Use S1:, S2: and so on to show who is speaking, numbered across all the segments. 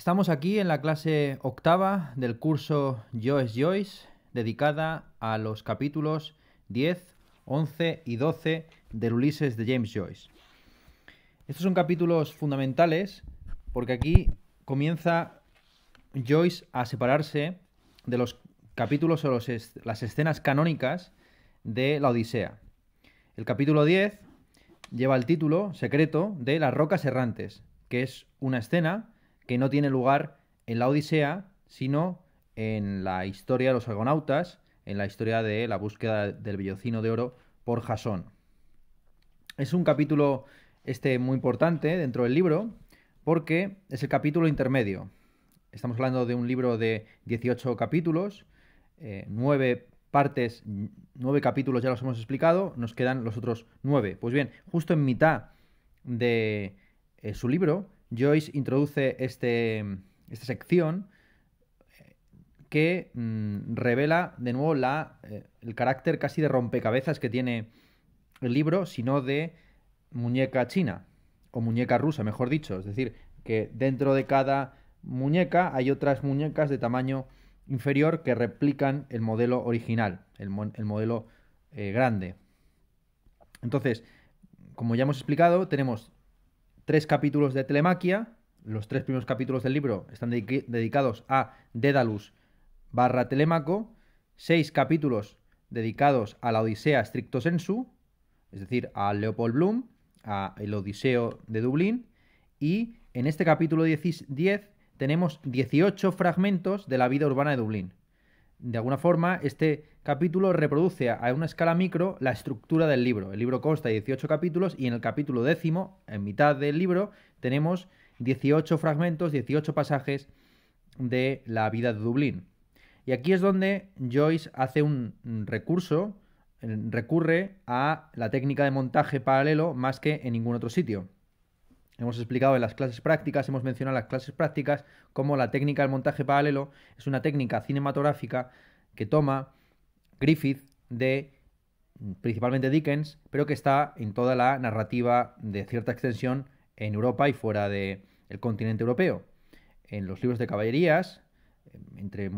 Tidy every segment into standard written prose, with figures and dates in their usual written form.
S1: Estamos aquí en la clase octava del curso Joyce, dedicada a los capítulos 10, 11 y 12 del Ulises de James Joyce. Estos son capítulos fundamentales porque aquí comienza Joyce a separarse de los capítulos o las escenas canónicas de la Odisea. El capítulo 10 lleva el título secreto de Las Rocas Errantes, que es una escena que no tiene lugar en la Odisea, sino en la historia de los argonautas, en la historia de la búsqueda del vellocino de oro por Jasón. Es un capítulo muy importante dentro del libro porque es el capítulo intermedio. Estamos hablando de un libro de 18 capítulos, 9 partes, 9 capítulos ya los hemos explicado, nos quedan los otros 9. Pues bien, justo en mitad de su libro, Joyce introduce esta sección que revela de nuevo el carácter casi de rompecabezas que tiene el libro, sino de muñeca china, o muñeca rusa, mejor dicho. Es decir, que dentro de cada muñeca hay otras muñecas de tamaño inferior que replican el modelo original, el modelo grande. Entonces, como ya hemos explicado, tenemos 3 capítulos de Telemaquia. Los 3 primeros capítulos del libro están dedicados a Dédalus / Telémaco. 6 capítulos dedicados a la Odisea stricto sensu, es decir, a Leopold Bloom, a el Odiseo de Dublín. Y en este capítulo 10 tenemos 18 fragmentos de la vida urbana de Dublín. De alguna forma, este capítulo reproduce a una escala micro la estructura del libro. El libro consta de 18 capítulos y en el capítulo 10, en mitad del libro, tenemos 18 fragmentos, 18 pasajes de la vida de Dublín. Y aquí es donde Joyce hace un recurso, recurre a la técnica de montaje paralelo más que en ningún otro sitio. Hemos explicado en las clases prácticas, hemos mencionado en las clases prácticas cómo la técnica del montaje paralelo es una técnica cinematográfica que toma Griffith de principalmente Dickens, pero que está en toda la narrativa de cierta extensión en Europa y fuera del continente europeo. En los libros de caballerías, entre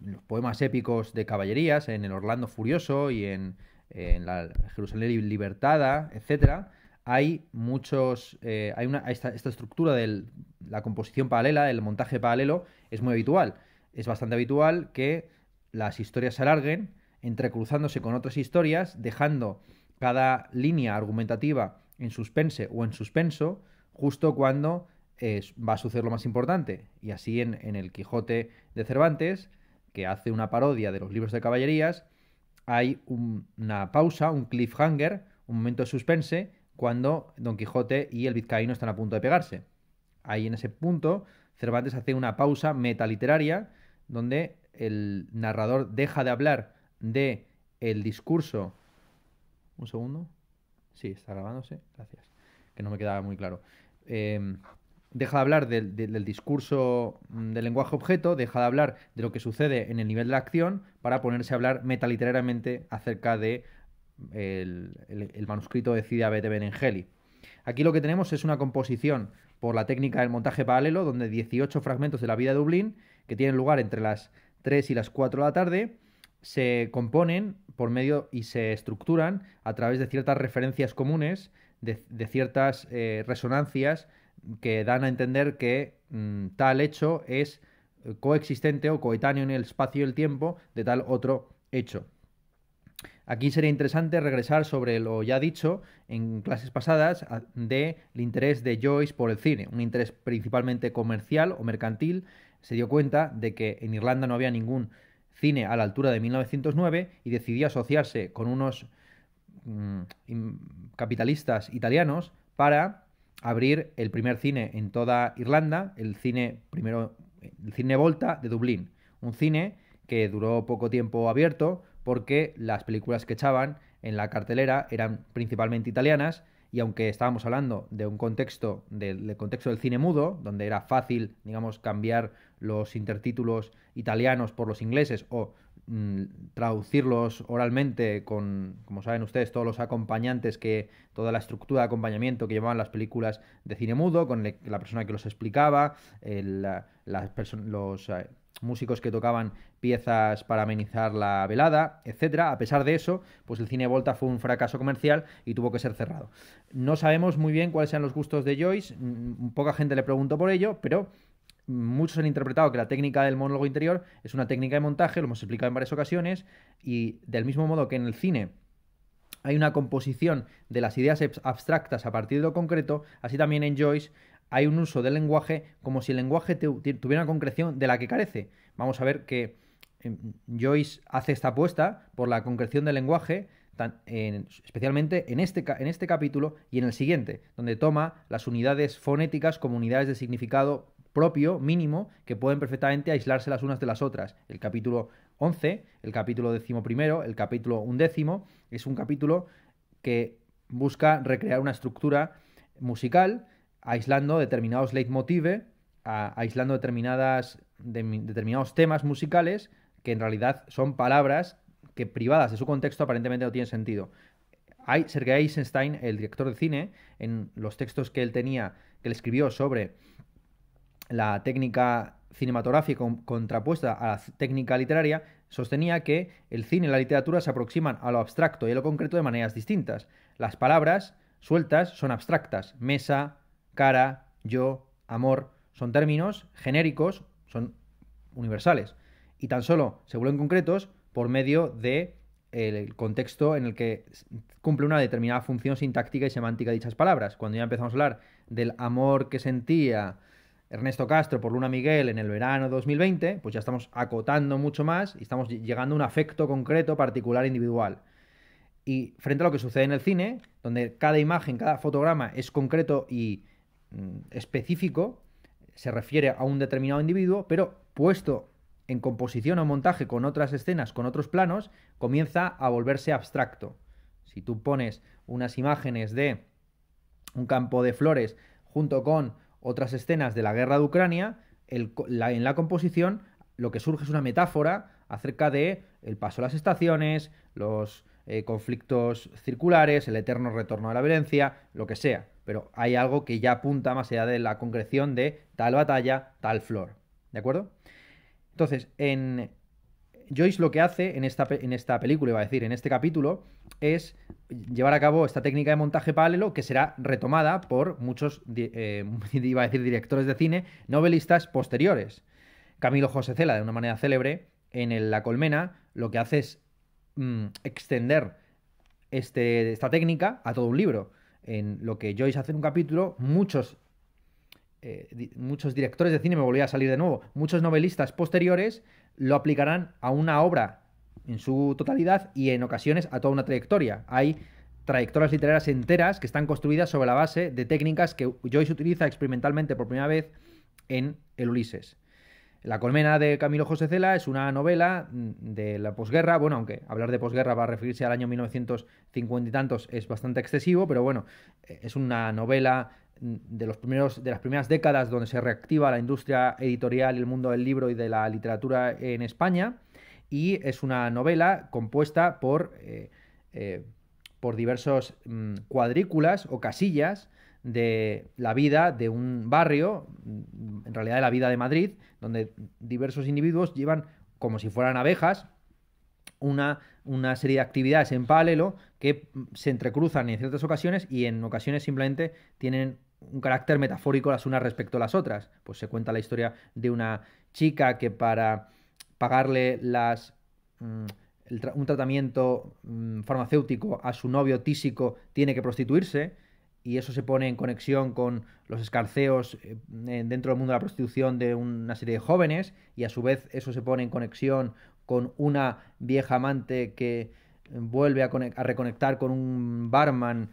S1: los poemas épicos de caballerías, en el Orlando Furioso y en la Jerusalén Libertada, etcétera, hay muchos. Esta estructura de la composición paralela, el montaje paralelo, es muy habitual. Es bastante habitual que las historias se alarguen, entrecruzándose con otras historias, dejando cada línea argumentativa en suspense o en suspenso, justo cuando va a suceder lo más importante. Y así en el Quijote de Cervantes, que hace una parodia de los libros de caballerías, hay una pausa, un cliffhanger, un momento de suspense, cuando Don Quijote y el vizcaíno están a punto de pegarse. Ahí en ese punto Cervantes hace una pausa metaliteraria donde el narrador deja de hablar de el discurso. Un segundo. Sí, está grabándose. Gracias. Que no me quedaba muy claro. Deja de hablar del discurso del lenguaje objeto, deja de hablar de lo que sucede en el nivel de la acción para ponerse a hablar metaliterariamente acerca de el manuscrito de Cide Abete Benengeli. Aquí lo que tenemos es una composición por la técnica del montaje paralelo, donde 18 fragmentos de la vida de Dublín, que tienen lugar entre las 3 y las 4 de la tarde, se componen por medio y se estructuran a través de ciertas referencias comunes, de ciertas resonancias que dan a entender que tal hecho es coexistente o coetáneo en el espacio y el tiempo de tal otro hecho. Aquí sería interesante regresar sobre lo ya dicho en clases pasadas del interés de Joyce por el cine, un interés principalmente comercial o mercantil. Se dio cuenta de que en Irlanda no había ningún cine a la altura de 1909 y decidió asociarse con unos capitalistas italianos para abrir el primer cine en toda Irlanda, el cine Volta de Dublín, un cine que duró poco tiempo abierto porque las películas que echaban en la cartelera eran principalmente italianas y aunque estábamos hablando de un contexto del contexto del cine mudo, donde era fácil, digamos, cambiar los intertítulos italianos por los ingleses o traducirlos oralmente con, como saben ustedes, todos los acompañantes, toda la estructura de acompañamiento que llevaban las películas de cine mudo, con la persona que los explicaba, los músicos que tocaban piezas para amenizar la velada, etcétera. A pesar de eso, pues el cine Volta fue un fracaso comercial y tuvo que ser cerrado. No sabemos muy bien cuáles sean los gustos de Joyce, poca gente le preguntó por ello, pero muchos han interpretado que la técnica del monólogo interior es una técnica de montaje, lo hemos explicado en varias ocasiones, y del mismo modo que en el cine hay una composición de las ideas abstractas a partir de lo concreto, así también en Joyce hay un uso del lenguaje como si el lenguaje tuviera una concreción de la que carece. Vamos a ver que Joyce hace esta apuesta por la concreción del lenguaje, especialmente en este capítulo y en el siguiente, donde toma las unidades fonéticas como unidades de significado propio, mínimo, que pueden perfectamente aislarse las unas de las otras. El capítulo 11, el capítulo 11, el capítulo 11, es un capítulo que busca recrear una estructura musical, aislando determinados leitmotiv, aislando determinados temas musicales que en realidad son palabras que privadas de su contexto aparentemente no tienen sentido. Sergei Eisenstein, el director de cine, en los textos que él tenía, que él escribió sobre la técnica cinematográfica contrapuesta a la técnica literaria, sostenía que el cine y la literatura se aproximan a lo abstracto y a lo concreto de maneras distintas. Las palabras sueltas son abstractas. Mesa, cara, yo, amor, son términos genéricos, son universales. Y tan solo se vuelven concretos por medio de el contexto en el que cumple una determinada función sintáctica y semántica de dichas palabras. Cuando ya empezamos a hablar del amor que sentía Ernesto Castro por Luna Miguel en el verano 2020, pues ya estamos acotando mucho más y estamos llegando a un afecto concreto, particular, individual. Y frente a lo que sucede en el cine, donde cada imagen, cada fotograma es concreto y específico, se refiere a un determinado individuo, pero puesto en composición o montaje con otras escenas, con otros planos, comienza a volverse abstracto. Si tú pones unas imágenes de un campo de flores junto con otras escenas de la guerra de Ucrania, en la composición lo que surge es una metáfora acerca de el paso de las estaciones, los conflictos circulares, el eterno retorno a la violencia, lo que sea. Pero hay algo que ya apunta más allá de la concreción de tal batalla, tal flor. ¿De acuerdo? Entonces, Joyce lo que hace en esta película, iba a decir, en este capítulo, es llevar a cabo esta técnica de montaje paralelo que será retomada por muchos, iba a decir, directores de cine, novelistas posteriores. Camilo José Cela, de una manera célebre, en La Colmena, lo que hace es extender esta técnica a todo un libro. En lo que Joyce hace en un capítulo, muchos directores de cine, me volvía a salir de nuevo, muchos novelistas posteriores lo aplicarán a una obra en su totalidad y en ocasiones a toda una trayectoria. Hay trayectorias literarias enteras que están construidas sobre la base de técnicas que Joyce utiliza experimentalmente por primera vez en el Ulises. La Colmena de Camilo José Cela es una novela de la posguerra, bueno, aunque hablar de posguerra va a referirse al año 1950 y tantos es bastante excesivo, pero bueno, es una novela de las primeras décadas donde se reactiva la industria editorial y el mundo del libro y de la literatura en España, y es una novela compuesta por diversos cuadrículas o casillas de la vida de un barrio, en realidad de la vida de Madrid, donde diversos individuos llevan, como si fueran abejas, una serie de actividades en paralelo que se entrecruzan en ciertas ocasiones y en ocasiones simplemente tienen un carácter metafórico las unas respecto a las otras. Pues se cuenta la historia de una chica que para pagarle un tratamiento farmacéutico a su novio tísico tiene que prostituirse, y eso se pone en conexión con los escarceos dentro del mundo de la prostitución de una serie de jóvenes, y a su vez eso se pone en conexión con una vieja amante que vuelve a reconectar con un barman,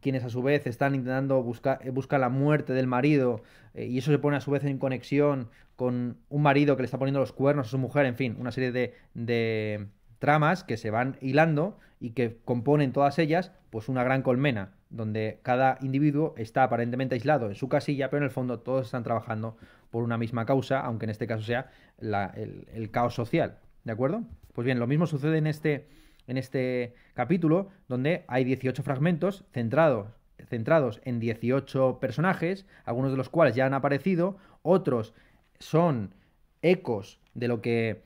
S1: quienes a su vez están intentando buscar la muerte del marido, y eso se pone a su vez en conexión con un marido que le está poniendo los cuernos a su mujer, en fin, una serie de tramas que se van hilando y que componen todas ellas pues una gran colmena, donde cada individuo está aparentemente aislado en su casilla, pero en el fondo todos están trabajando por una misma causa, aunque en este caso sea el caos social. ¿de acuerdo? Pues bien, lo mismo sucede en este capítulo, donde hay 18 fragmentos centrados en 18 personajes, algunos de los cuales ya han aparecido, otros son ecos de lo que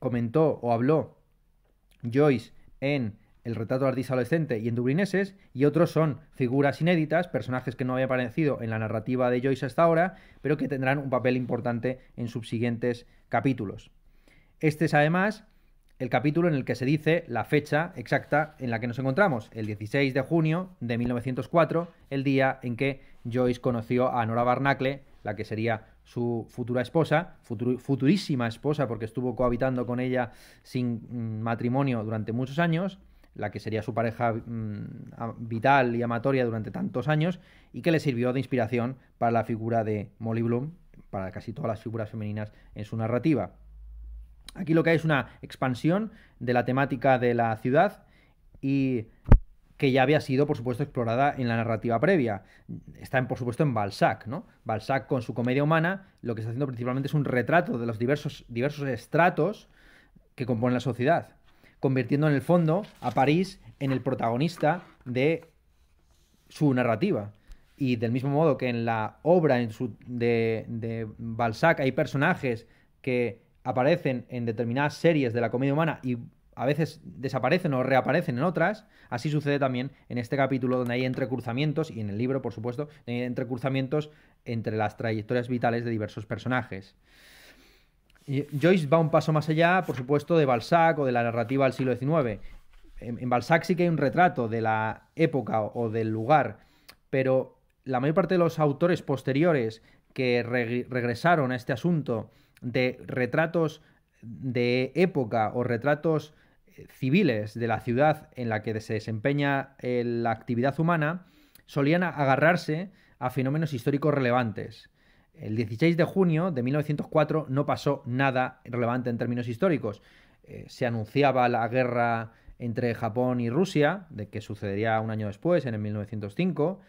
S1: comentó o habló Joyce en El retrato del artista adolescente y en Dublineses, y otros son figuras inéditas, personajes que no habían aparecido en la narrativa de Joyce hasta ahora, pero que tendrán un papel importante en subsiguientes capítulos. Este es además el capítulo en el que se dice la fecha exacta en la que nos encontramos, el 16 de junio de 1904, el día en que Joyce conoció a Nora Barnacle, la que sería su futura esposa, futurísima esposa, porque estuvo cohabitando con ella sin matrimonio durante muchos años, la que sería su pareja vital y amatoria durante tantos años, y que le sirvió de inspiración para la figura de Molly Bloom, para casi todas las figuras femeninas en su narrativa. Aquí lo que hay es una expansión de la temática de la ciudad y que ya había sido, por supuesto, explorada en la narrativa previa. Está, por supuesto, en Balzac, ¿no? Balzac, con su Comedia Humana, lo que está haciendo principalmente es un retrato de los diversos estratos que componen la sociedad, convirtiendo en el fondo a París en el protagonista de su narrativa. Y del mismo modo que en la obra de Balzac hay personajes que aparecen en determinadas series de la Comedia Humana y a veces desaparecen o reaparecen en otras, así sucede también en este capítulo, donde hay entrecruzamientos, y en el libro, por supuesto, hay entrecruzamientos entre las trayectorias vitales de diversos personajes. Y Joyce va un paso más allá, por supuesto, de Balzac o de la narrativa del siglo XIX. En Balzac sí que hay un retrato de la época o del lugar, pero la mayor parte de los autores posteriores que regresaron a este asunto de retratos de época o retratos civiles de la ciudad en la que se desempeña la actividad humana, solían agarrarse a fenómenos históricos relevantes. El 16 de junio de 1904 no pasó nada relevante en términos históricos. Se anunciaba la guerra entre Japón y Rusia, de que sucedería un año después, en el 1905.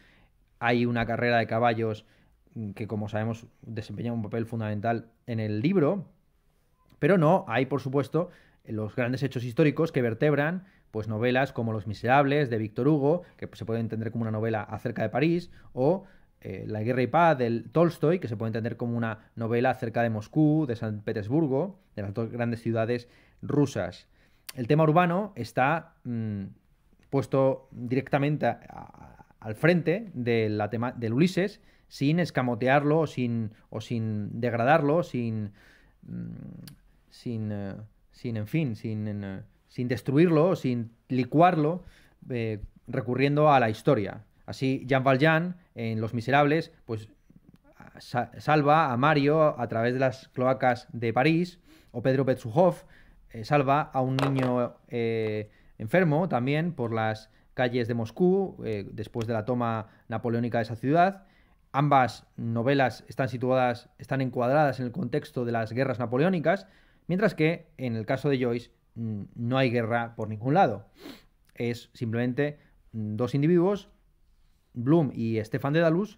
S1: Hay una carrera de caballos que, como sabemos, desempeña un papel fundamental en el libro, pero no hay, por supuesto, los grandes hechos históricos que vertebran pues novelas como Los Miserables de Víctor Hugo, que se puede entender como una novela acerca de París, o La Guerra y Paz de Tolstoy, que se puede entender como una novela acerca de Moscú, de San Petersburgo, de las dos grandes ciudades rusas. El tema urbano está puesto directamente al frente de del Ulises, sin escamotearlo o sin degradarlo, sin destruirlo, sin licuarlo, recurriendo a la historia. Así, Jean Valjean, en Los Miserables, pues salva a Mario a través de las cloacas de París, o Pedro Betzujov salva a un niño enfermo también por las calles de Moscú, después de la toma napoleónica de esa ciudad. Ambas novelas están encuadradas en el contexto de las guerras napoleónicas, mientras que en el caso de Joyce no hay guerra por ningún lado. Es simplemente dos individuos, Bloom y Stefan Dedalus,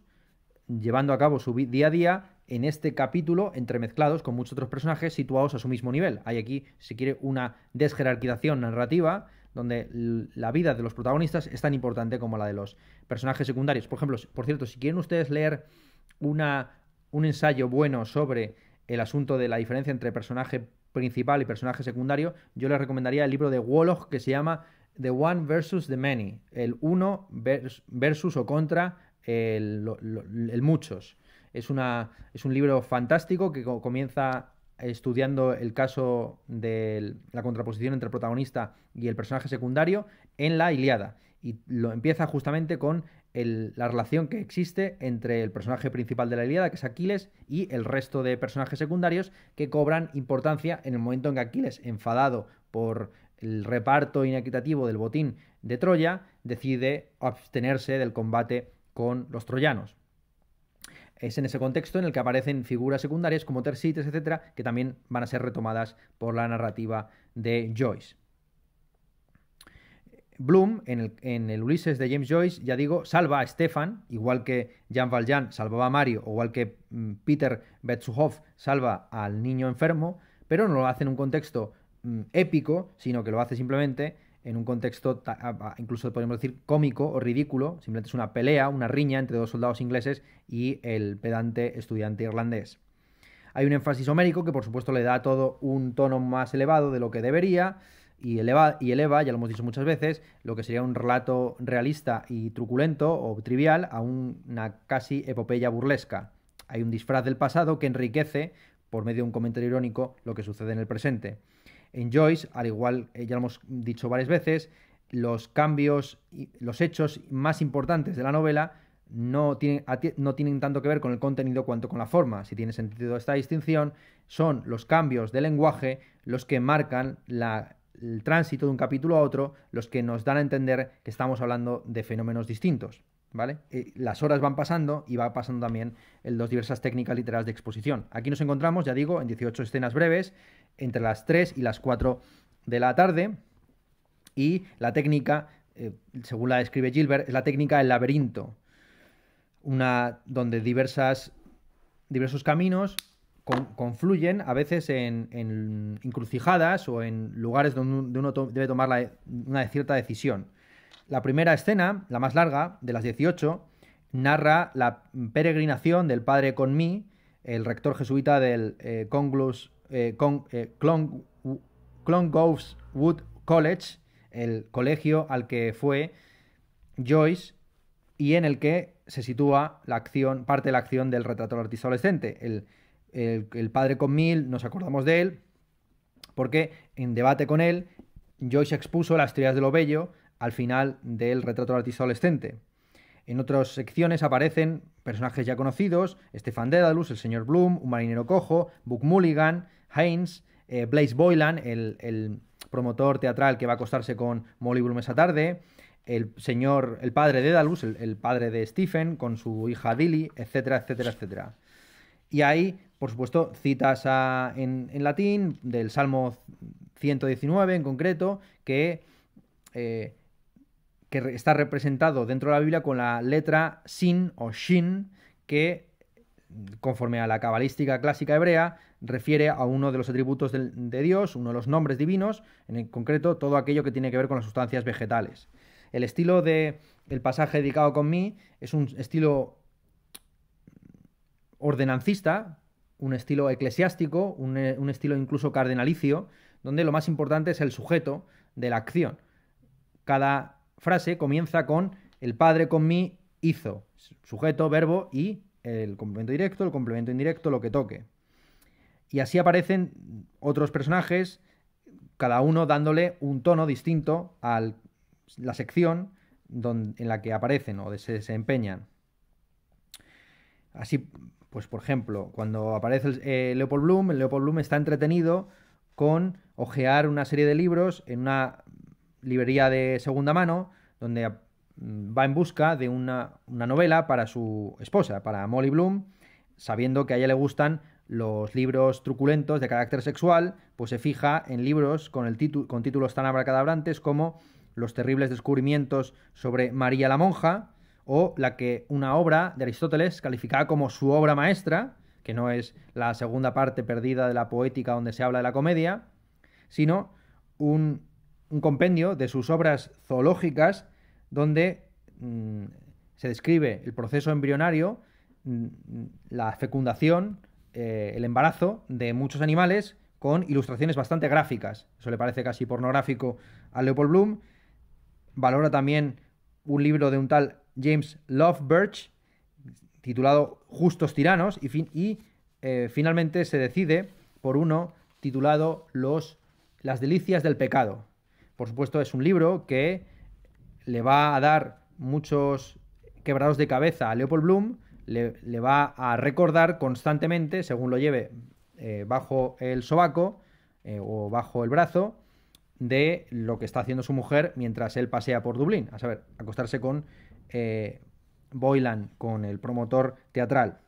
S1: llevando a cabo su día a día en este capítulo, entremezclados con muchos otros personajes situados a su mismo nivel. Hay aquí, si quiere, una desjerarquización narrativa donde la vida de los protagonistas es tan importante como la de los personajes secundarios. Por ejemplo, por cierto, si quieren ustedes leer un ensayo bueno sobre el asunto de la diferencia entre personaje principal y personaje secundario, yo les recomendaría el libro de Woloch que se llama The One versus the Many, el uno versus o contra el muchos. Es un libro fantástico que comienza estudiando el caso de la contraposición entre el protagonista y el personaje secundario en la Ilíada. Y lo empieza justamente con la relación que existe entre el personaje principal de la Ilíada, que es Aquiles, y el resto de personajes secundarios que cobran importancia en el momento en que Aquiles, enfadado por el reparto inequitativo del botín de Troya, decide abstenerse del combate con los troyanos. Es en ese contexto en el que aparecen figuras secundarias como Tersites, etcétera, que también van a ser retomadas por la narrativa de Joyce. Bloom, en el Ulises de James Joyce, ya digo, salva a Stefan, igual que Jean Valjean salvaba a Mario, o igual que Peter Betzujov salva al niño enfermo, pero no lo hace en un contexto épico, sino que lo hace simplemente en un contexto incluso podemos decir cómico o ridículo. Simplemente es una pelea, una riña entre dos soldados ingleses y el pedante estudiante irlandés. Hay un énfasis homérico que por supuesto le da todo un tono más elevado de lo que debería y eleva, ya lo hemos dicho muchas veces, lo que sería un relato realista y truculento o trivial a una casi epopeya burlesca. Hay un disfraz del pasado que enriquece, por medio de un comentario irónico, lo que sucede en el presente. En Joyce, al igual, ya lo hemos dicho varias veces, los cambios, los hechos más importantes de la novela no tienen tanto que ver con el contenido cuanto con la forma. Si tiene sentido esta distinción, son los cambios de lenguaje los que marcan el tránsito de un capítulo a otro, los que nos dan a entender que estamos hablando de fenómenos distintos, ¿vale? Las horas van pasando y va pasando también en las diversas técnicas literarias de exposición. Aquí nos encontramos, ya digo, en 18 escenas breves, entre las 3 y las 4 de la tarde, y la técnica, según la describe Gilbert, es la técnica del laberinto, donde diversos caminos confluyen a veces en encrucijadas o en lugares donde uno debe tomar una cierta decisión. La primera escena, la más larga, de las 18, narra la peregrinación del padre Conmee, el rector jesuita del Clongowes Wood College, el colegio al que fue Joyce y en el que se sitúa parte de la acción del retrato del artista adolescente. El padre Conmee, nos acordamos de él, porque en debate con él, Joyce expuso las teorías de lo bello al final del retrato del artista adolescente. En otras secciones aparecen personajes ya conocidos: Stefan Dedalus, el señor Bloom, un marinero cojo, Buck Mulligan, Haynes, Blaise Boylan, el promotor teatral que va a acostarse con Molly Bloom esa tarde, el padre de Dedalus, el padre de Stephen, con su hija Dilly, etcétera, etcétera, etcétera. Y hay, por supuesto, citas en latín del Salmo 119 en concreto, que está representado dentro de la Biblia con la letra sin o shin, que, conforme a la cabalística clásica hebrea, refiere a uno de los atributos de Dios, uno de los nombres divinos, en concreto todo aquello que tiene que ver con las sustancias vegetales. El estilo del pasaje dedicado a Conmee es un estilo ordenancista, un estilo eclesiástico, un estilo incluso cardenalicio, donde lo más importante es el sujeto de la acción. Cada frase comienza con el padre Conmee hizo, sujeto, verbo y el complemento directo, el complemento indirecto, lo que toque. Y así aparecen otros personajes, cada uno dándole un tono distinto a la sección en la que aparecen o se desempeñan. Así, pues por ejemplo, cuando aparece Leopold Bloom, el Leopold Bloom está entretenido con hojear una serie de libros en una librería de segunda mano, donde va en busca de una novela para su esposa, para Molly Bloom, sabiendo que a ella le gustan los libros truculentos de carácter sexual, pues se fija en libros con títulos tan abracadabrantes como Los terribles descubrimientos sobre María la monja, o una obra de Aristóteles calificada como su obra maestra, que no es la segunda parte perdida de la Poética donde se habla de la comedia, sino un compendio de sus obras zoológicas donde se describe el proceso embrionario, la fecundación, el embarazo de muchos animales con ilustraciones bastante gráficas. Eso le parece casi pornográfico a Leopold Bloom. Valora también un libro de un tal James Love Birch titulado Justos Tiranos y finalmente se decide por uno titulado Las Delicias del Pecado. Por supuesto, es un libro que le va a dar muchos quebrados de cabeza a Leopold Bloom, le va a recordar constantemente, según lo lleve bajo el sobaco o bajo el brazo, de lo que está haciendo su mujer mientras él pasea por Dublín, a saber, acostarse con Boylan, con el promotor teatral.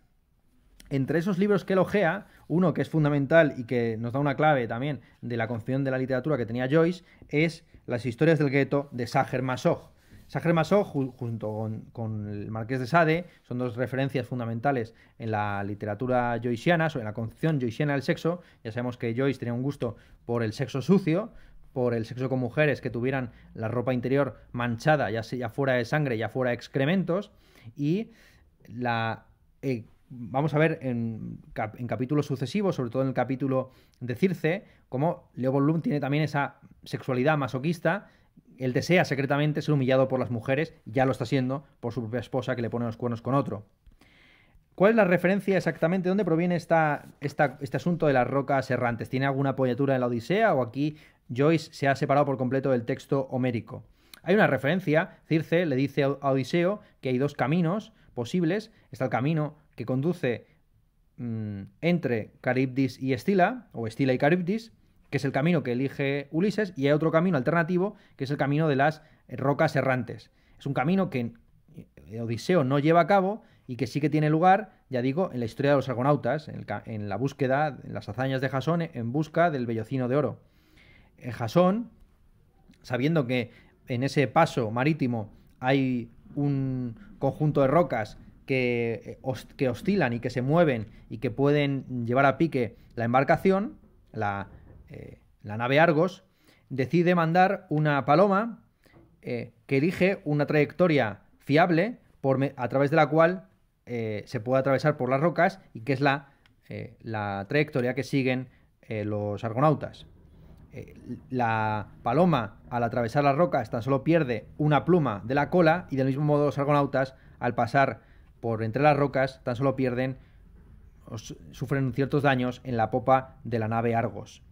S1: Entre esos libros que elogia, uno que es fundamental y que nos da una clave también de la concepción de la literatura que tenía Joyce, es Las historias del gueto de Sacher Masoch. Sacher-Masoch, junto con el Marqués de Sade, son dos referencias fundamentales en la literatura joyciana, en la concepción joyciana del sexo. Ya sabemos que Joyce tenía un gusto por el sexo sucio, por el sexo con mujeres que tuvieran la ropa interior manchada, ya fuera de sangre, ya fuera de excrementos, y vamos a ver en capítulos sucesivos, sobre todo en el capítulo de Circe, cómo Leopold Bloom tiene también esa sexualidad masoquista. Él desea secretamente ser humillado por las mujeres, ya lo está siendo por su propia esposa que le pone los cuernos con otro. ¿Cuál es la referencia exactamente? ¿De dónde proviene este asunto de las rocas errantes? ¿Tiene alguna apoyatura en la Odisea o aquí Joyce se ha separado por completo del texto homérico? Hay una referencia. Circe le dice a Odiseo que hay dos caminos posibles. Está el camino que conduce entre Caribdis y Escila, o Escila y Caribdis, que es el camino que elige Ulises, y hay otro camino alternativo, que es el camino de las rocas errantes. Es un camino que Odiseo no lleva a cabo y que sí que tiene lugar, ya digo, en la historia de los argonautas, en la búsqueda, en las hazañas de Jasón en busca del vellocino de oro. Jasón, sabiendo que en ese paso marítimo hay un conjunto de rocas que oscilan y que se mueven y que pueden llevar a pique la embarcación, la nave Argos, decide mandar una paloma que elige una trayectoria fiable a través de la cual se puede atravesar por las rocas y que es la trayectoria que siguen los argonautas. La paloma, al atravesar las rocas, tan solo pierde una pluma de la cola, y del mismo modo los argonautas, al pasar por entre las rocas, tan solo sufren ciertos daños en la popa de la nave Argos.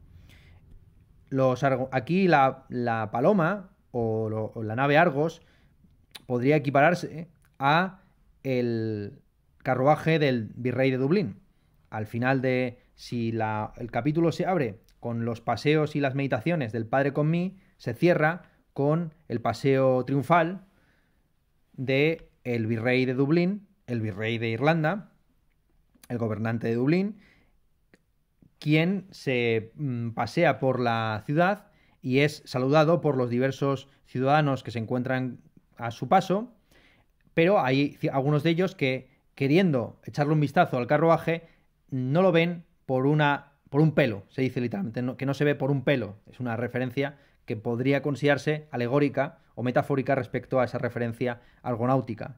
S1: Aquí la paloma o la nave Argos podría equipararse a el carruaje del virrey de Dublín. Al final si el capítulo se abre con los paseos y las meditaciones del Padre con mí, se cierra con el paseo triunfal de el virrey de Dublín, el virrey de Irlanda, el gobernante de Dublín, quien se pasea por la ciudad y es saludado por los diversos ciudadanos que se encuentran a su paso, pero hay algunos de ellos que, queriendo echarle un vistazo al carruaje, no lo ven por un pelo, se dice literalmente, que no se ve por un pelo. Es una referencia que podría considerarse alegórica o metafórica respecto a esa referencia argonáutica.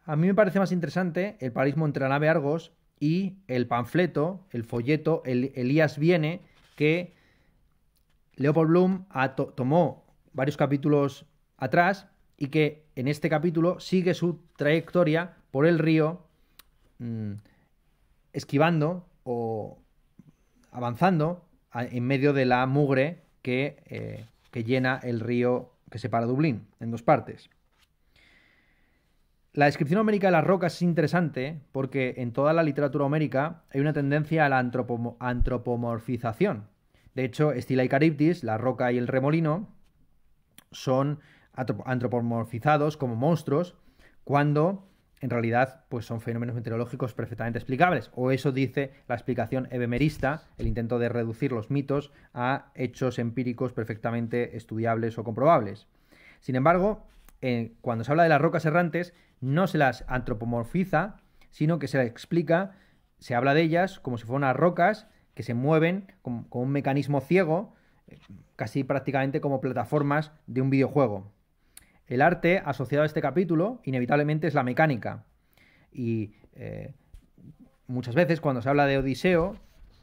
S1: A mí me parece más interesante el paralelismo entre la nave Argos y el panfleto, el folleto, el Elías viene, que Leopold Bloom tomó varios capítulos atrás y que en este capítulo sigue su trayectoria por el río, esquivando o avanzando en medio de la mugre que llena el río que separa Dublín en dos partes. La descripción homérica de las rocas es interesante porque en toda la literatura homérica hay una tendencia a la antropomorfización. De hecho, Escila y Caribdis, la roca y el remolino, son antropomorfizados como monstruos cuando en realidad pues son fenómenos meteorológicos perfectamente explicables, o eso dice la explicación ebemerista, el intento de reducir los mitos a hechos empíricos perfectamente estudiables o comprobables. Sin embargo, cuando se habla de las rocas errantes, no se las antropomorfiza, sino que se las explica, se habla de ellas como si fueran unas rocas que se mueven con un mecanismo ciego, casi prácticamente como plataformas de un videojuego. El arte asociado a este capítulo inevitablemente es la mecánica. Y muchas veces cuando se habla de Odiseo,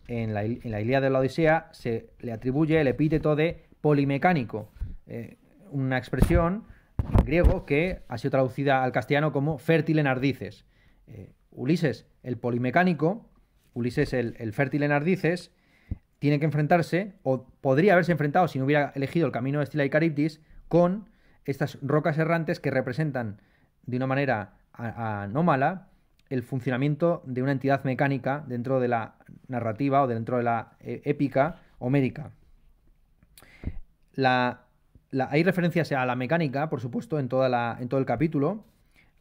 S1: en la Ilíada de la Odisea, se le atribuye el epíteto de polimecánico, una expresión en griego que ha sido traducida al castellano como fértil en ardices. Ulises, el polimecánico, Ulises, el fértil en ardices, tiene que enfrentarse, o podría haberse enfrentado si no hubiera elegido el camino de Escila y Caribdis, con estas rocas errantes que representan de una manera anómala el funcionamiento de una entidad mecánica dentro de la narrativa o dentro de la épica homérica. Hay referencias a la mecánica, por supuesto, en todo el capítulo.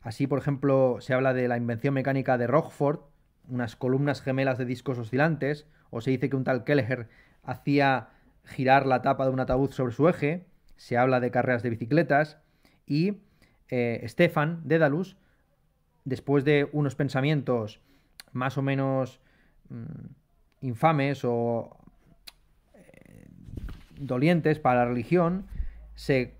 S1: Así, por ejemplo, se habla de la invención mecánica de Rochford, unas columnas gemelas de discos oscilantes, o se dice que un tal Kelleher hacía girar la tapa de un ataúd sobre su eje. Se habla de carreras de bicicletas y Stefan Dédalus, después de unos pensamientos más o menos infames o dolientes para la religión, se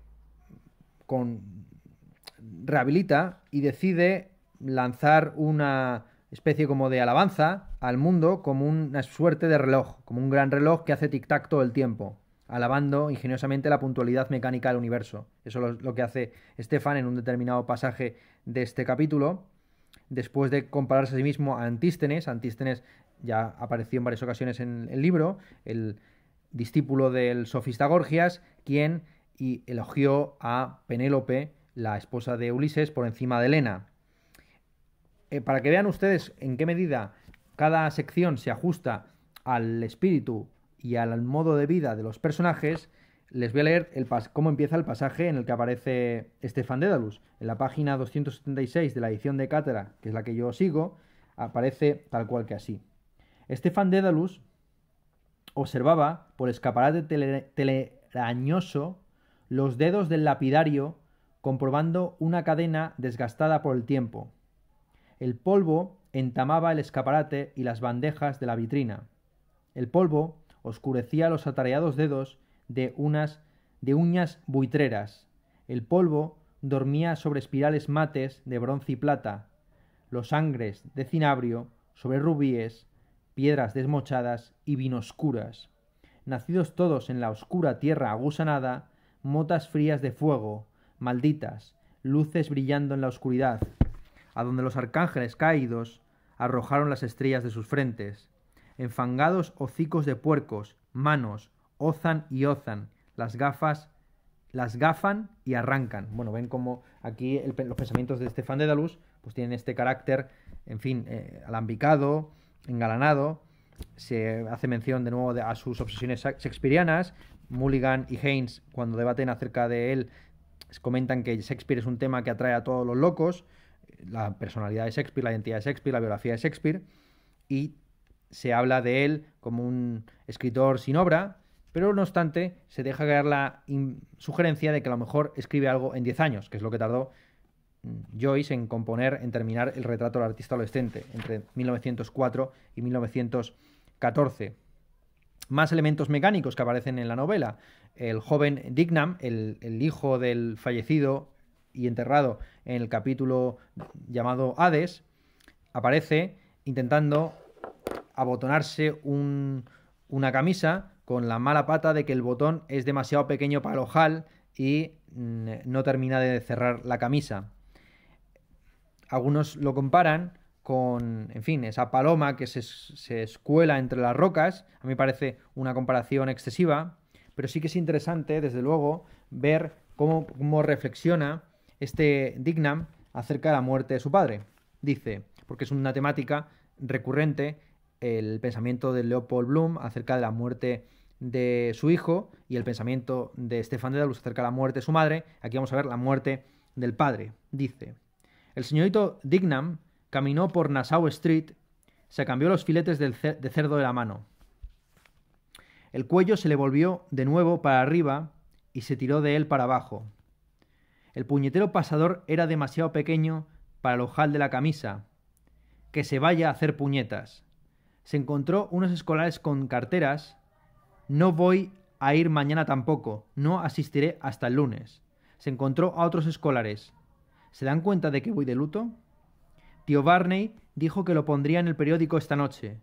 S1: rehabilita y decide lanzar una especie como de alabanza al mundo como una suerte de reloj, como un gran reloj que hace tic-tac todo el tiempo, alabando ingeniosamente la puntualidad mecánica del universo. Eso es lo que hace Stefan en un determinado pasaje de este capítulo, después de compararse a sí mismo a Antístenes. Antístenes ya apareció en varias ocasiones en el libro, el discípulo del sofista Gorgias, quien elogió a Penélope, la esposa de Ulises, por encima de Helena. Para que vean ustedes en qué medida cada sección se ajusta al espíritu y al modo de vida de los personajes, les voy a leer cómo empieza el pasaje en el que aparece Stefan Dédalus. En la página 276 de la edición de Cátedra, que es la que yo sigo, aparece tal cual que así. Stefan Dédalus observaba por escaparate telarañoso los dedos del lapidario, comprobando una cadena desgastada por el tiempo. El polvo entamaba el escaparate y las bandejas de la vitrina. El polvo oscurecía los atareados dedos de uñas buitreras. El polvo dormía sobre espirales mates de bronce y plata, los angres de cinabrio sobre rubíes, piedras desmochadas y vinoscuras. Nacidos todos en la oscura tierra agusanada, motas frías de fuego, malditas, luces brillando en la oscuridad, a donde los arcángeles caídos arrojaron las estrellas de sus frentes. Enfangados hocicos de puercos, manos, ozan y ozan, las gafan y arrancan. Bueno, ven cómo aquí los pensamientos de Stefan Dédalus pues tienen este carácter, en fin, alambicado, engalanado. Se hace mención de nuevo a sus obsesiones shakespearianas. Mulligan y Haynes, cuando debaten acerca de él, comentan que Shakespeare es un tema que atrae a todos los locos, la personalidad de Shakespeare, la identidad de Shakespeare, la biografía de Shakespeare, y se habla de él como un escritor sin obra, pero no obstante se deja caer la sugerencia de que a lo mejor escribe algo en 10 años, que es lo que tardó Joyce en terminar el retrato del artista adolescente, entre 1904 y 1914. Más elementos mecánicos que aparecen en la novela. El joven Dignam, el hijo del fallecido y enterrado en el capítulo llamado Hades, aparece intentando abotonarse una camisa con la mala pata de que el botón es demasiado pequeño para el ojal y no termina de cerrar la camisa. Algunos lo comparan con, en fin, esa paloma que se escuela entre las rocas. A mí me parece una comparación excesiva, pero sí que es interesante, desde luego, ver cómo reflexiona este Dignam acerca de la muerte de su padre. Dice, porque es una temática recurrente, el pensamiento de Leopold Bloom acerca de la muerte de su hijo y el pensamiento de Stefan Dédalus acerca de la muerte de su madre. Aquí vamos a ver la muerte del padre. Dice, el señorito Dignam caminó por Nassau Street, se cambió los filetes de cerdo de la mano. El cuello se le volvió de nuevo para arriba y se tiró de él para abajo. El puñetero pasador era demasiado pequeño para el ojal de la camisa. Que se vaya a hacer puñetas. Se encontró unos escolares con carteras. No voy a ir mañana tampoco, no asistiré hasta el lunes. Se encontró a otros escolares. ¿Se dan cuenta de que voy de luto? Tío Barney dijo que lo pondría en el periódico esta noche.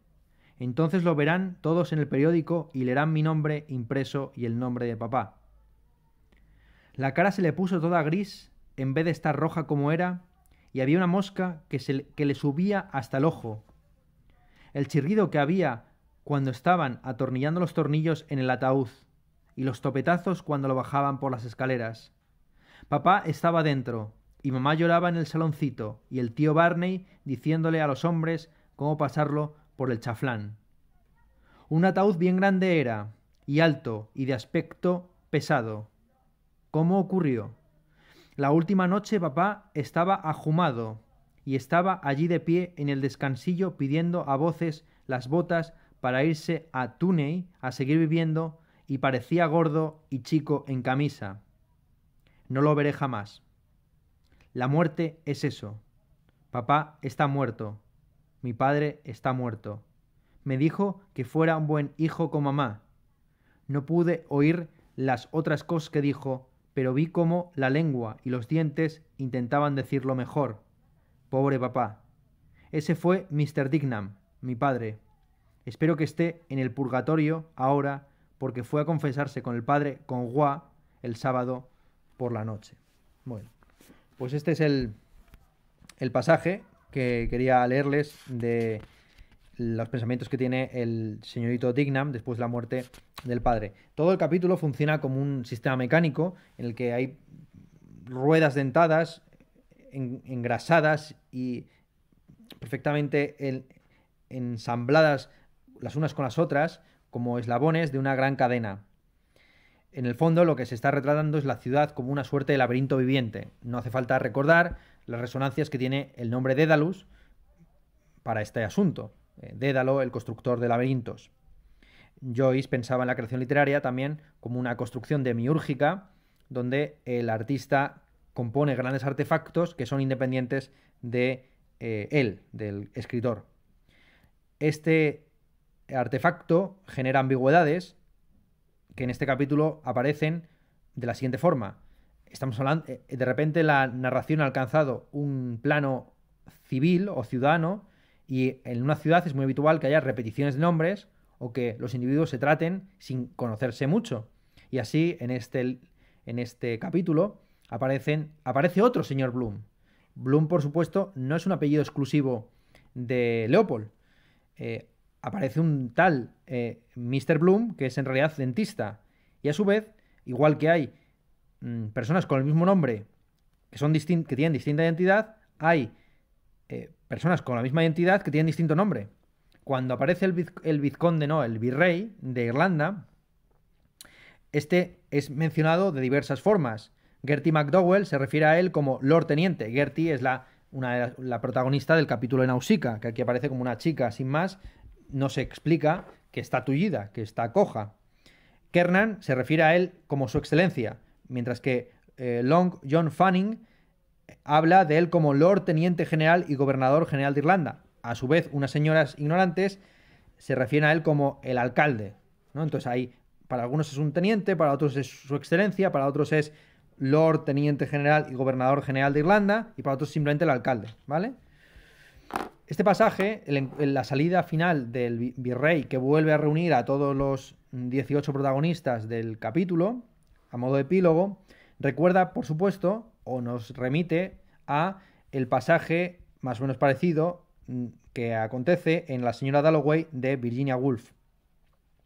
S1: Entonces lo verán todos en el periódico y leerán mi nombre impreso y el nombre de papá. La cara se le puso toda gris en vez de estar roja como era, y había una mosca que le subía hasta el ojo. El chirrido que había cuando estaban atornillando los tornillos en el ataúd, y los topetazos cuando lo bajaban por las escaleras. Papá estaba dentro, y mamá lloraba en el saloncito, y el tío Barney diciéndole a los hombres cómo pasarlo por el chaflán. Un ataúd bien grande era, y alto, y de aspecto pesado. ¿Cómo ocurrió? La última noche papá estaba ajumado, y estaba allí de pie en el descansillo pidiendo a voces las botas para irse a Túney a seguir viviendo, y parecía gordo y chico en camisa. No lo veré jamás. La muerte es eso. Papá está muerto. Mi padre está muerto. Me dijo que fuera un buen hijo con mamá. No pude oír las otras cosas que dijo, pero vi cómo la lengua y los dientes intentaban decirlo mejor. Pobre papá. Ese fue Mr. Dignam, mi padre. Espero que esté en el purgatorio ahora, porque fue a confesarse con el padre Conroy el sábado por la noche. Bueno, pues este es el pasaje que quería leerles de los pensamientos que tiene el señorito Dignam después de la muerte del padre. Todo el capítulo funciona como un sistema mecánico en el que hay ruedas dentadas, engrasadas y perfectamente ensambladas las unas con las otras como eslabones de una gran cadena. En el fondo lo que se está retratando es la ciudad como una suerte de laberinto viviente. No hace falta recordar las resonancias que tiene el nombre Dédalus para este asunto. Dédalo, el constructor de laberintos. Joyce pensaba en la creación literaria también como una construcción demiúrgica donde el artista compone grandes artefactos que son independientes de él, del escritor. Este artefacto genera ambigüedades que en este capítulo aparecen de la siguiente forma. Estamos hablando, de repente la narración ha alcanzado un plano civil o ciudadano y en una ciudad es muy habitual que haya repeticiones de nombres o que los individuos se traten sin conocerse mucho. Y así en este capítulo aparece otro señor Bloom. Bloom, por supuesto, no es un apellido exclusivo de Leopold. Aparece un tal Mr. Bloom que es en realidad dentista. Y a su vez, igual que hay personas con el mismo nombre que tienen distinta identidad, hay personas con la misma identidad que tienen distinto nombre. Cuando aparece el vizconde, no, el virrey de Irlanda, este es mencionado de diversas formas. Gertie McDowell se refiere a él como Lord Teniente. Gertie es la protagonista del capítulo de Nausicaa, que aquí aparece como una chica sin más. No se explica que está tullida, que está coja. Kernan se refiere a él como su excelencia, mientras que Long John Fanning habla de él como Lord Teniente General y Gobernador General de Irlanda. A su vez, unas señoras ignorantes se refieren a él como el alcalde, ¿no? Entonces ahí, para algunos es un teniente, para otros es su excelencia, para otros es Lord Teniente General y Gobernador General de Irlanda, y para otros simplemente el alcalde, ¿vale? Este pasaje, en la salida final del virrey que vuelve a reunir a todos los 18 protagonistas del capítulo, a modo de epílogo, recuerda, por supuesto, o nos remite a el pasaje más o menos parecido que acontece en La señora Dalloway de Virginia Woolf.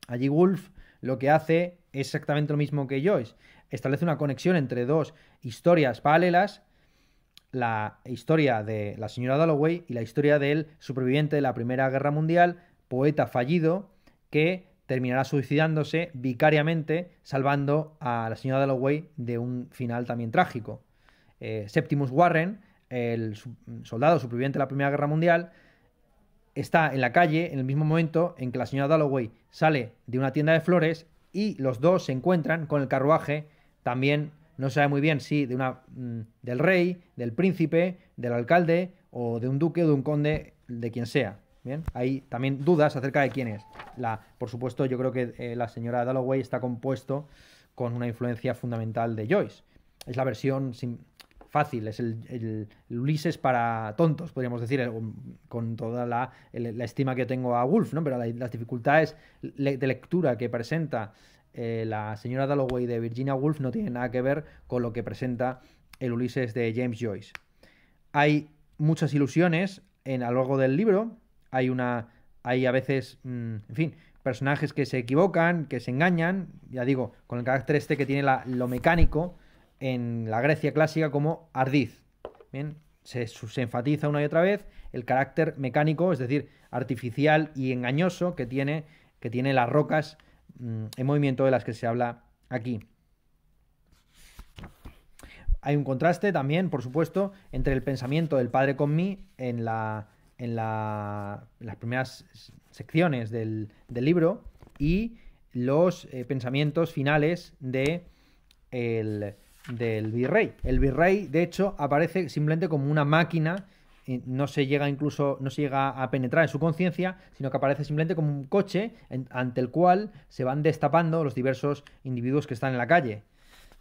S1: Allí Woolf lo que hace es exactamente lo mismo que Joyce. Establece una conexión entre dos historias paralelas, la historia de la señora Dalloway y la historia del superviviente de la Primera Guerra Mundial, poeta fallido, que terminará suicidándose vicariamente, salvando a la señora Dalloway de un final también trágico. Septimus Warren, el soldado superviviente de la Primera Guerra Mundial, está en la calle en el mismo momento en que la señora Dalloway sale de una tienda de flores y los dos se encuentran con el carruaje, también no se sabe muy bien si del rey, del príncipe, del alcalde o de un duque o de un conde, de quien sea. Bien, hay también dudas acerca de quién es. Por supuesto, yo creo que la señora Dalloway está compuesto con una influencia fundamental de Joyce. Es la versión fácil, es el Ulises para tontos, podríamos decir, con toda la estima que tengo a Woolf, ¿no? Pero las dificultades de lectura que presenta la señora Dalloway de Virginia Woolf no tienen nada que ver con lo que presenta el Ulises de James Joyce. Hay muchas ilusiones a lo largo del libro, hay a veces, en fin, personajes que se equivocan, que se engañan, ya digo, con el carácter que tiene lo mecánico en la Grecia clásica como ardiz. Bien, se enfatiza una y otra vez el carácter mecánico, es decir, artificial y engañoso que tiene las rocas en movimiento de las que se habla aquí. Hay un contraste también, por supuesto, entre el pensamiento del padre con mí en las primeras secciones del libro y los pensamientos finales de del virrey. El virrey, de hecho, aparece simplemente como una máquina, no se llega a penetrar en su conciencia, sino que aparece simplemente como un coche ante el cual se van destapando los diversos individuos que están en la calle,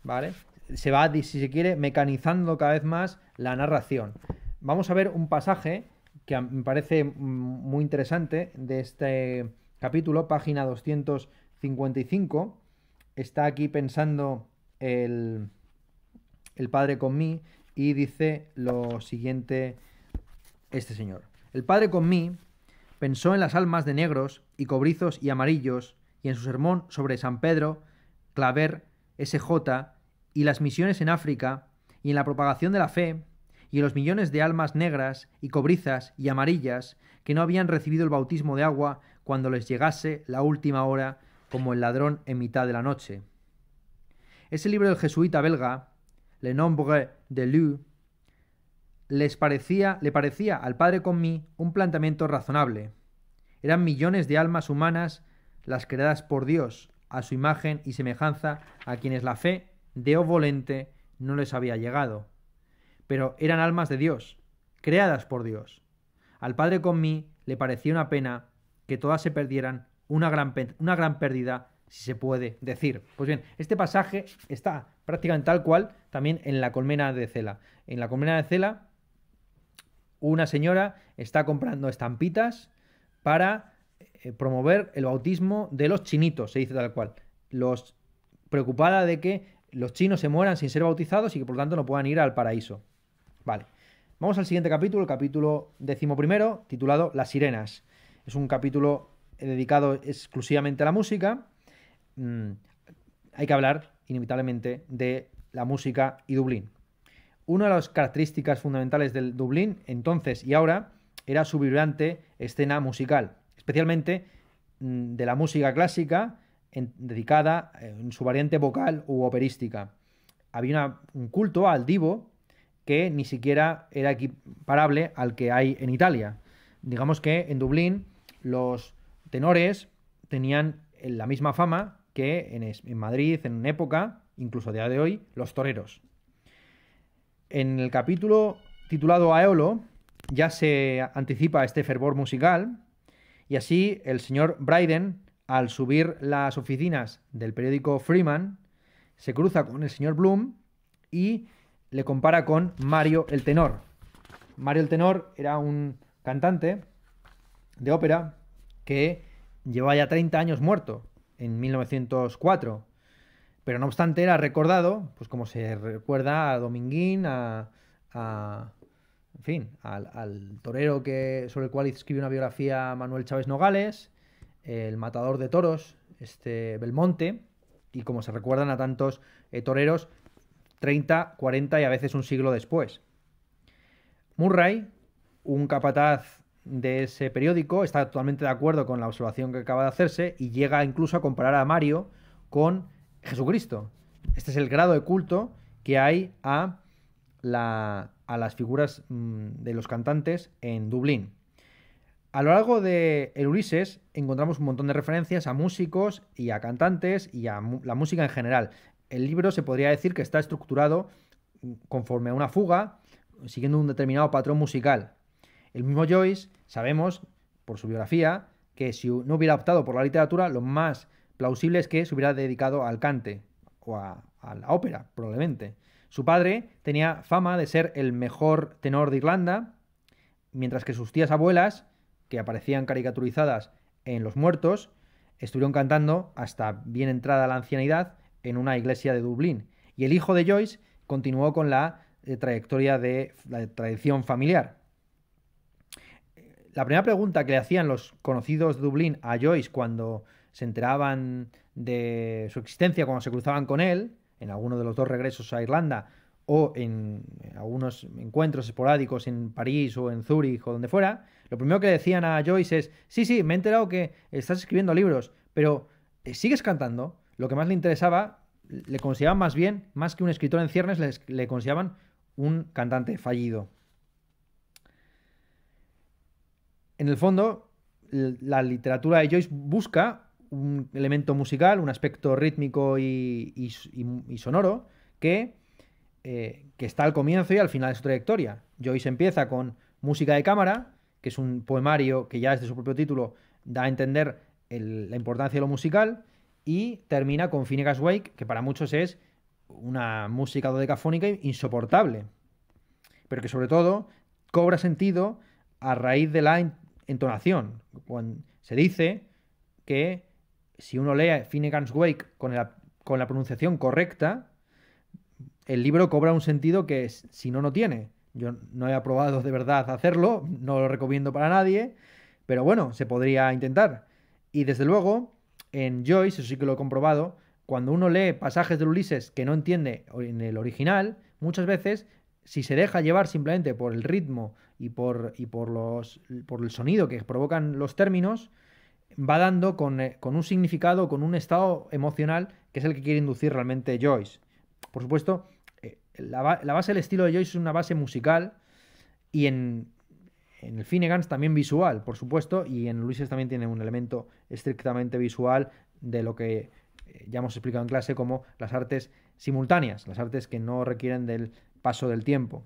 S1: ¿vale? Se va, si se quiere, mecanizando cada vez más la narración. Vamos a ver un pasaje que me parece muy interesante de este capítulo, página 255. Está aquí pensando el padre con mí y dice lo siguiente este señor. El padre con mí pensó en las almas de negros y cobrizos y amarillos y en su sermón sobre San Pedro, Claver, SJ y las misiones en África y en la propagación de la fe y en los millones de almas negras y cobrizas y amarillas que no habían recibido el bautismo de agua cuando les llegase la última hora como el ladrón en mitad de la noche. Ese libro del jesuita belga, Le Nombre de Lou, le parecía al padre con mí un planteamiento razonable. Eran millones de almas humanas las creadas por Dios a su imagen y semejanza, a quienes la fe deo volente no les había llegado. Pero eran almas de Dios, creadas por Dios. Al padre con mí le parecía una pena que todas se perdieran, una gran pérdida, si se puede decir. Pues bien, este pasaje está prácticamente tal cual también en la colmena de Cela. En la colmena de Cela, una señora está comprando estampitas para promover el bautismo de los chinitos, se dice tal cual. Preocupada de que los chinos se mueran sin ser bautizados y que por lo tanto no puedan ir al paraíso. Vale. Vamos al siguiente capítulo, el capítulo 11, titulado Las sirenas. Es un capítulo dedicado exclusivamente a la música. Hay que hablar inevitablemente de la música y Dublín. Una de las características fundamentales del Dublín, entonces y ahora, era su vibrante escena musical, especialmente de la música clásica, dedicada en su variante vocal u operística. Había un culto al divo que ni siquiera era equiparable al que hay en Italia. Digamos que en Dublín los tenores tenían la misma fama que en Madrid, en una época, incluso a día de hoy, los toreros. En el capítulo titulado Aeolo ya se anticipa este fervor musical y así el señor Bryden, al subir las oficinas del periódico Freeman, se cruza con el señor Bloom y le compara con Mario el tenor. Mario el tenor era un cantante de ópera que llevaba ya 30 años muerto en 1904, pero no obstante era recordado, pues como se recuerda a Dominguín, en fin, al torero sobre el cual escribió una biografía Manuel Chávez Nogales, el matador de toros, Belmonte, y como se recuerdan a tantos toreros 30, 40 y a veces un siglo después. Murray, un capataz de ese periódico, está totalmente de acuerdo con la observación que acaba de hacerse y llega incluso a comparar a Mario con Jesucristo. Este es el grado de culto que hay a las figuras de los cantantes en Dublín. A lo largo de el Ulises encontramos un montón de referencias a músicos y a cantantes y a la música en general. El libro se podría decir que está estructurado conforme a una fuga, siguiendo un determinado patrón musical. El mismo Joyce, sabemos, por su biografía, que si no hubiera optado por la literatura, lo más plausible es que se hubiera dedicado al cante o a la ópera, probablemente. Su padre tenía fama de ser el mejor tenor de Irlanda, mientras que sus tías abuelas, que aparecían caricaturizadas en Los Muertos, estuvieron cantando hasta bien entrada la ancianidad en una iglesia de Dublín. Y el hijo de Joyce continuó con la trayectoria de la tradición familiar. La primera pregunta que le hacían los conocidos de Dublín a Joyce cuando se enteraban de su existencia, cuando se cruzaban con él, en alguno de los dos regresos a Irlanda o en algunos encuentros esporádicos en París o en Zúrich o donde fuera, lo primero que le decían a Joyce es: sí, me he enterado que estás escribiendo libros, pero ¿sigues cantando? Lo que más le interesaba, le consideraban más bien, más que un escritor en ciernes, le consideraban un cantante fallido. En el fondo, la literatura de Joyce busca un elemento musical, un aspecto rítmico y sonoro que que está al comienzo y al final de su trayectoria. Joyce empieza con Música de cámara, que es un poemario que ya desde su propio título da a entender la importancia de lo musical, y termina con Finnegan's Wake, que para muchos es una música dodecafónica insoportable, pero que sobre todo cobra sentido a raíz de la entonación. Cuando se dice que si uno lee Finnegan's Wake con la pronunciación correcta, el libro cobra un sentido que si no, no tiene. Yo no he probado de verdad hacerlo, no lo recomiendo para nadie, pero bueno, se podría intentar. Y desde luego, en Joyce, eso sí que lo he comprobado, cuando uno lee pasajes del Ulises que no entiende en el original, muchas veces, si se deja llevar simplemente por el ritmo y por el sonido que provocan los términos, va dando con un significado, con un estado emocional que es el que quiere inducir realmente Joyce. Por supuesto, la base del estilo de Joyce es una base musical, y en el Finnegans también visual, por supuesto, y en Ulises también tiene un elemento estrictamente visual de lo que ya hemos explicado en clase como las artes simultáneas, las artes que no requieren del paso del tiempo.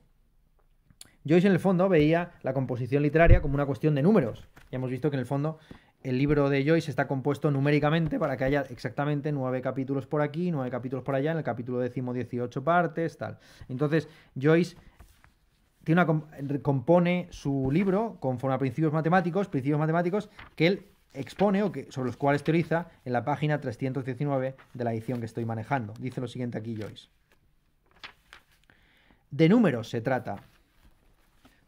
S1: Joyce en el fondo veía la composición literaria como una cuestión de números. Ya hemos visto que en el fondo el libro de Joyce está compuesto numéricamente para que haya exactamente 9 capítulos por aquí, 9 capítulos por allá, en el capítulo 18 partes, tal. Entonces, Joyce compone su libro conforme a principios matemáticos que él expone sobre los cuales teoriza en la página 319 de la edición que estoy manejando. Dice lo siguiente aquí Joyce. De números se trata.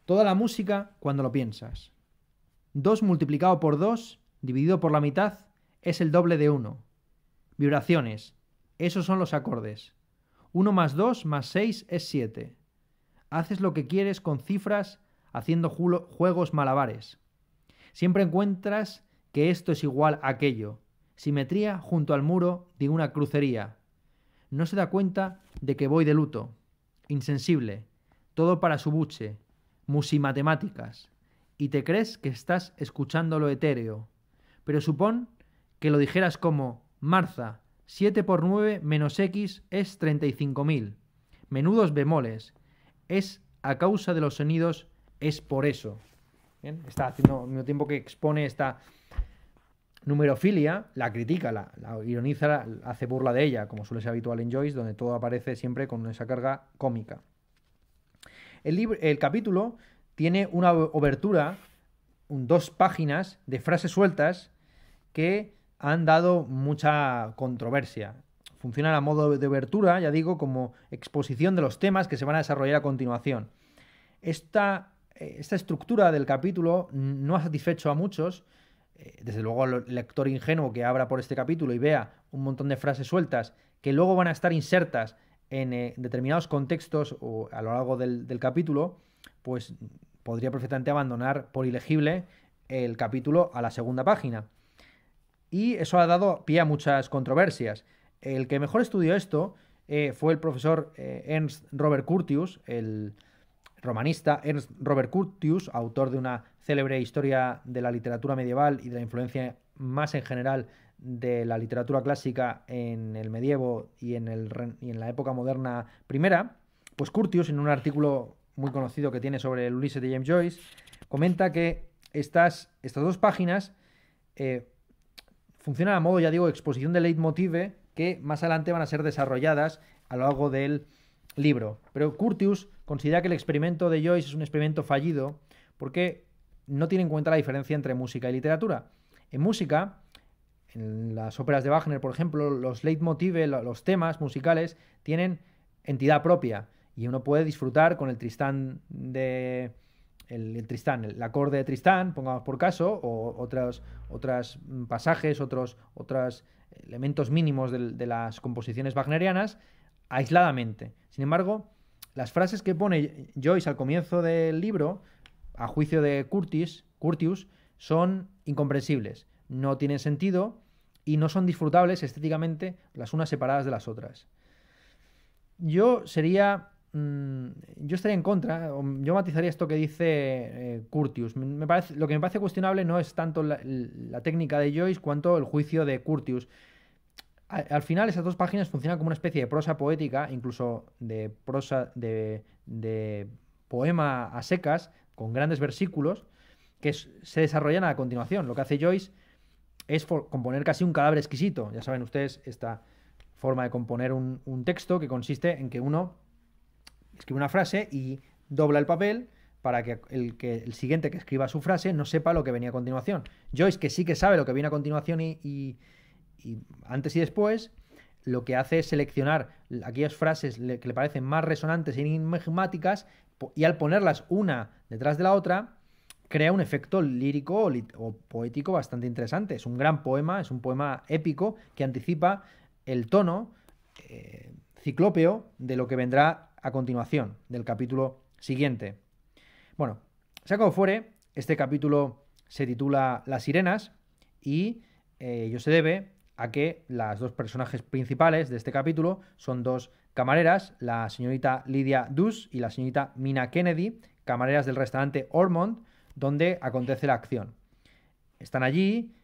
S1: Toda la música cuando lo piensas. 2 multiplicado por 2 dividido por la mitad es el doble de 1. Vibraciones. Esos son los acordes. 1 más 2 más 6 es 7. Haces lo que quieres con cifras haciendo juegos malabares. Siempre encuentras que esto es igual a aquello. Simetría junto al muro de una crucería. No se da cuenta de que voy de luto. Insensible. Todo para su buche. Musimatemáticas. Y te crees que estás escuchando lo etéreo. Pero supón que lo dijeras como: Marza, 7 por 9 menos X es 35.000. Menudos bemoles. Es a causa de los sonidos, es por eso. ¿Bien? Está haciendo al mismo tiempo que expone esta numerofilia, la critica, la ironiza, hace burla de ella, como suele ser habitual en Joyce, donde todo aparece siempre con esa carga cómica. El capítulo tiene una obertura, 2 páginas de frases sueltas que han dado mucha controversia. Funcionan a modo de obertura, ya digo, como exposición de los temas que se van a desarrollar a continuación. Esta estructura del capítulo no ha satisfecho a muchos. Desde luego el lector ingenuo que abra por este capítulo y vea un montón de frases sueltas que luego van a estar insertas en determinados contextos o a lo largo del capítulo, pues podría perfectamente abandonar por ilegible el capítulo a la segunda página. Y eso ha dado pie a muchas controversias. El que mejor estudió esto fue el profesor Ernst Robert Curtius, el romanista Ernst Robert Curtius, autor de una célebre historia de la literatura medieval y de la influencia más en general de la literatura clásica en el medievo y en la época moderna primera. Pues Curtius, en un artículo muy conocido que tiene sobre el Ulises de James Joyce, comenta que estas 2 páginas funcionan a modo, ya digo, exposición de leitmotiv que más adelante van a ser desarrolladas a lo largo del libro. Pero Curtius considera que el experimento de Joyce es un experimento fallido porque no tiene en cuenta la diferencia entre música y literatura. En música, en las óperas de Wagner, por ejemplo, los leitmotiv, los temas musicales, tienen entidad propia y uno puede disfrutar con el Tristán el acorde de Tristán, pongamos por caso, o otros pasajes, otros elementos mínimos de las composiciones wagnerianas, aisladamente. Sin embargo, las frases que pone Joyce al comienzo del libro, a juicio de Curtius, son incomprensibles, no tienen sentido y no son disfrutables estéticamente las unas separadas de las otras. Yo estaría en contra, yo matizaría esto que dice Curtius. Lo que me parece cuestionable no es tanto la técnica de Joyce cuanto el juicio de Curtius. al final esas dos páginas funcionan como una especie de prosa poética, incluso de prosa de poema a secas, con grandes versículos, que se desarrollan a continuación. Lo que hace Joyce es componer casi un cadáver exquisito. Ya saben ustedes esta forma de componer un texto que consiste en que uno escribe una frase y dobla el papel para que el siguiente que escriba su frase no sepa lo que venía a continuación. Joyce, que sí que sabe lo que viene a continuación y antes y después, lo que hace es seleccionar aquellas frases que le parecen más resonantes y enigmáticas y al ponerlas una detrás de la otra, crea un efecto lírico o poético bastante interesante. Es un gran poema, es un poema épico que anticipa el tono ciclópeo de lo que vendrá a continuación, del capítulo siguiente. Bueno, sea como fuere, este capítulo se titula Las sirenas y ello se debe a que las dos personajes principales de este capítulo son dos camareras, la señorita Lydia Dus y la señorita Mina Kennedy, camareras del restaurante Ormond, donde acontece la acción. Están allí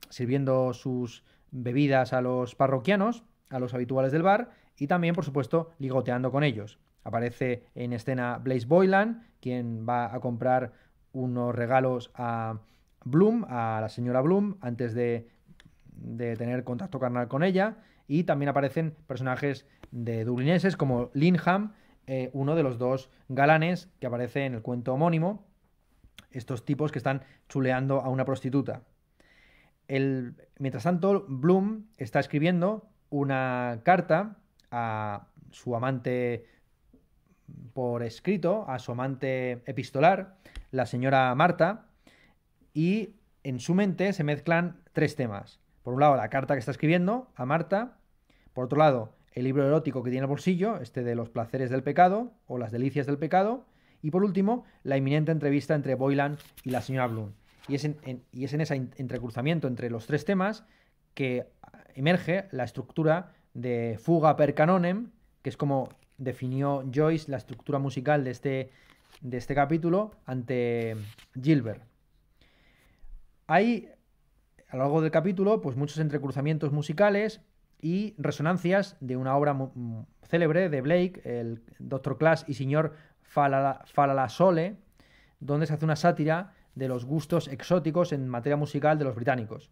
S1: sirviendo sus bebidas a los parroquianos, a los habituales del bar, y también, por supuesto, ligoteando con ellos. Aparece en escena Blaise Boylan, quien va a comprar unos regalos a Bloom, a la señora Bloom, antes de tener contacto carnal con ella, y también aparecen personajes de dublineses como Linham, uno de los dos galanes que aparece en el cuento homónimo, estos tipos que están chuleando a una prostituta. Mientras tanto, Bloom está escribiendo una carta a su amante por escrito, a su amante epistolar, la señora Marta, y en su mente se mezclan tres temas. Por un lado, la carta que está escribiendo a Marta. Por otro lado, el libro erótico que tiene en el bolsillo, este de los placeres del pecado o las delicias del pecado. Y por último, la inminente entrevista entre Boylan y la señora Bloom. Y es en ese entrecruzamiento entre los tres temas que emerge la estructura de fuga per canonem, que es como definió Joyce la estructura musical de este capítulo ante Gilbert. Hay a lo largo del capítulo pues muchos entrecruzamientos musicales y resonancias de una obra célebre de Blake, el Dr. Class y Signor Falalasole, donde se hace una sátira de los gustos exóticos en materia musical de los británicos.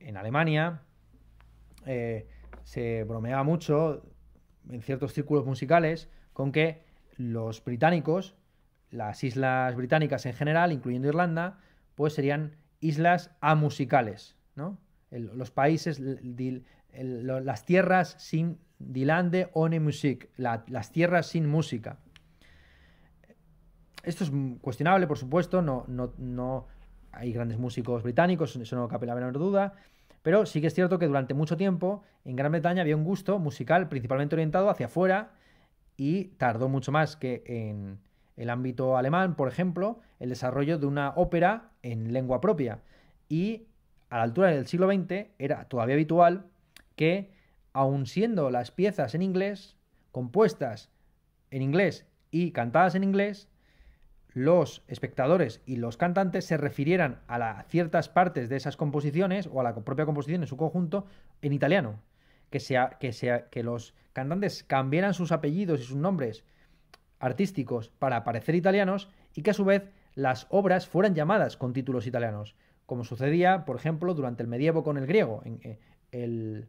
S1: En Alemania se bromeaba mucho en ciertos círculos musicales con que los británicos, las islas británicas en general, incluyendo Irlanda, pues serían islas amusicales, ¿no? Los países, las tierras sin die Lande ohne Musik, las tierras sin música. Esto es cuestionable, por supuesto, no hay grandes músicos británicos, eso no cabe la menor duda, pero sí que es cierto que durante mucho tiempo en Gran Bretaña había un gusto musical principalmente orientado hacia afuera y tardó mucho más que en el ámbito alemán, por ejemplo, el desarrollo de una ópera en lengua propia. Y a la altura del siglo XX era todavía habitual que, aun siendo las piezas en inglés, compuestas en inglés y cantadas en inglés, los espectadores y los cantantes se refirieran a ciertas partes de esas composiciones o a la propia composición en su conjunto en italiano. Que los cantantes cambiaran sus apellidos y sus nombres artísticos para parecer italianos y que a su vez las obras fueran llamadas con títulos italianos, como sucedía, por ejemplo, durante el medievo con el griego. El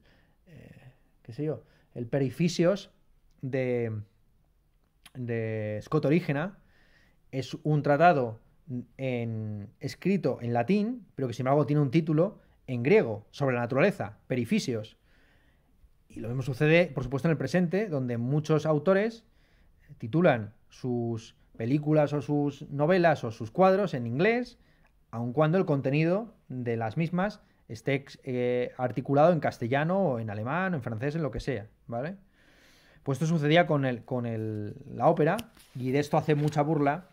S1: Perifisios de Scott Orígena es un tratado escrito en latín, pero que sin embargo tiene un título en griego sobre la naturaleza, Perifisios. Y lo mismo sucede, por supuesto, en el presente, donde muchos autores titulan sus películas o sus novelas o sus cuadros en inglés, aun cuando el contenido de las mismas esté articulado en castellano o en alemán o en francés, en lo que sea, ¿vale? Pues esto sucedía con la ópera, y de esto hace mucha burla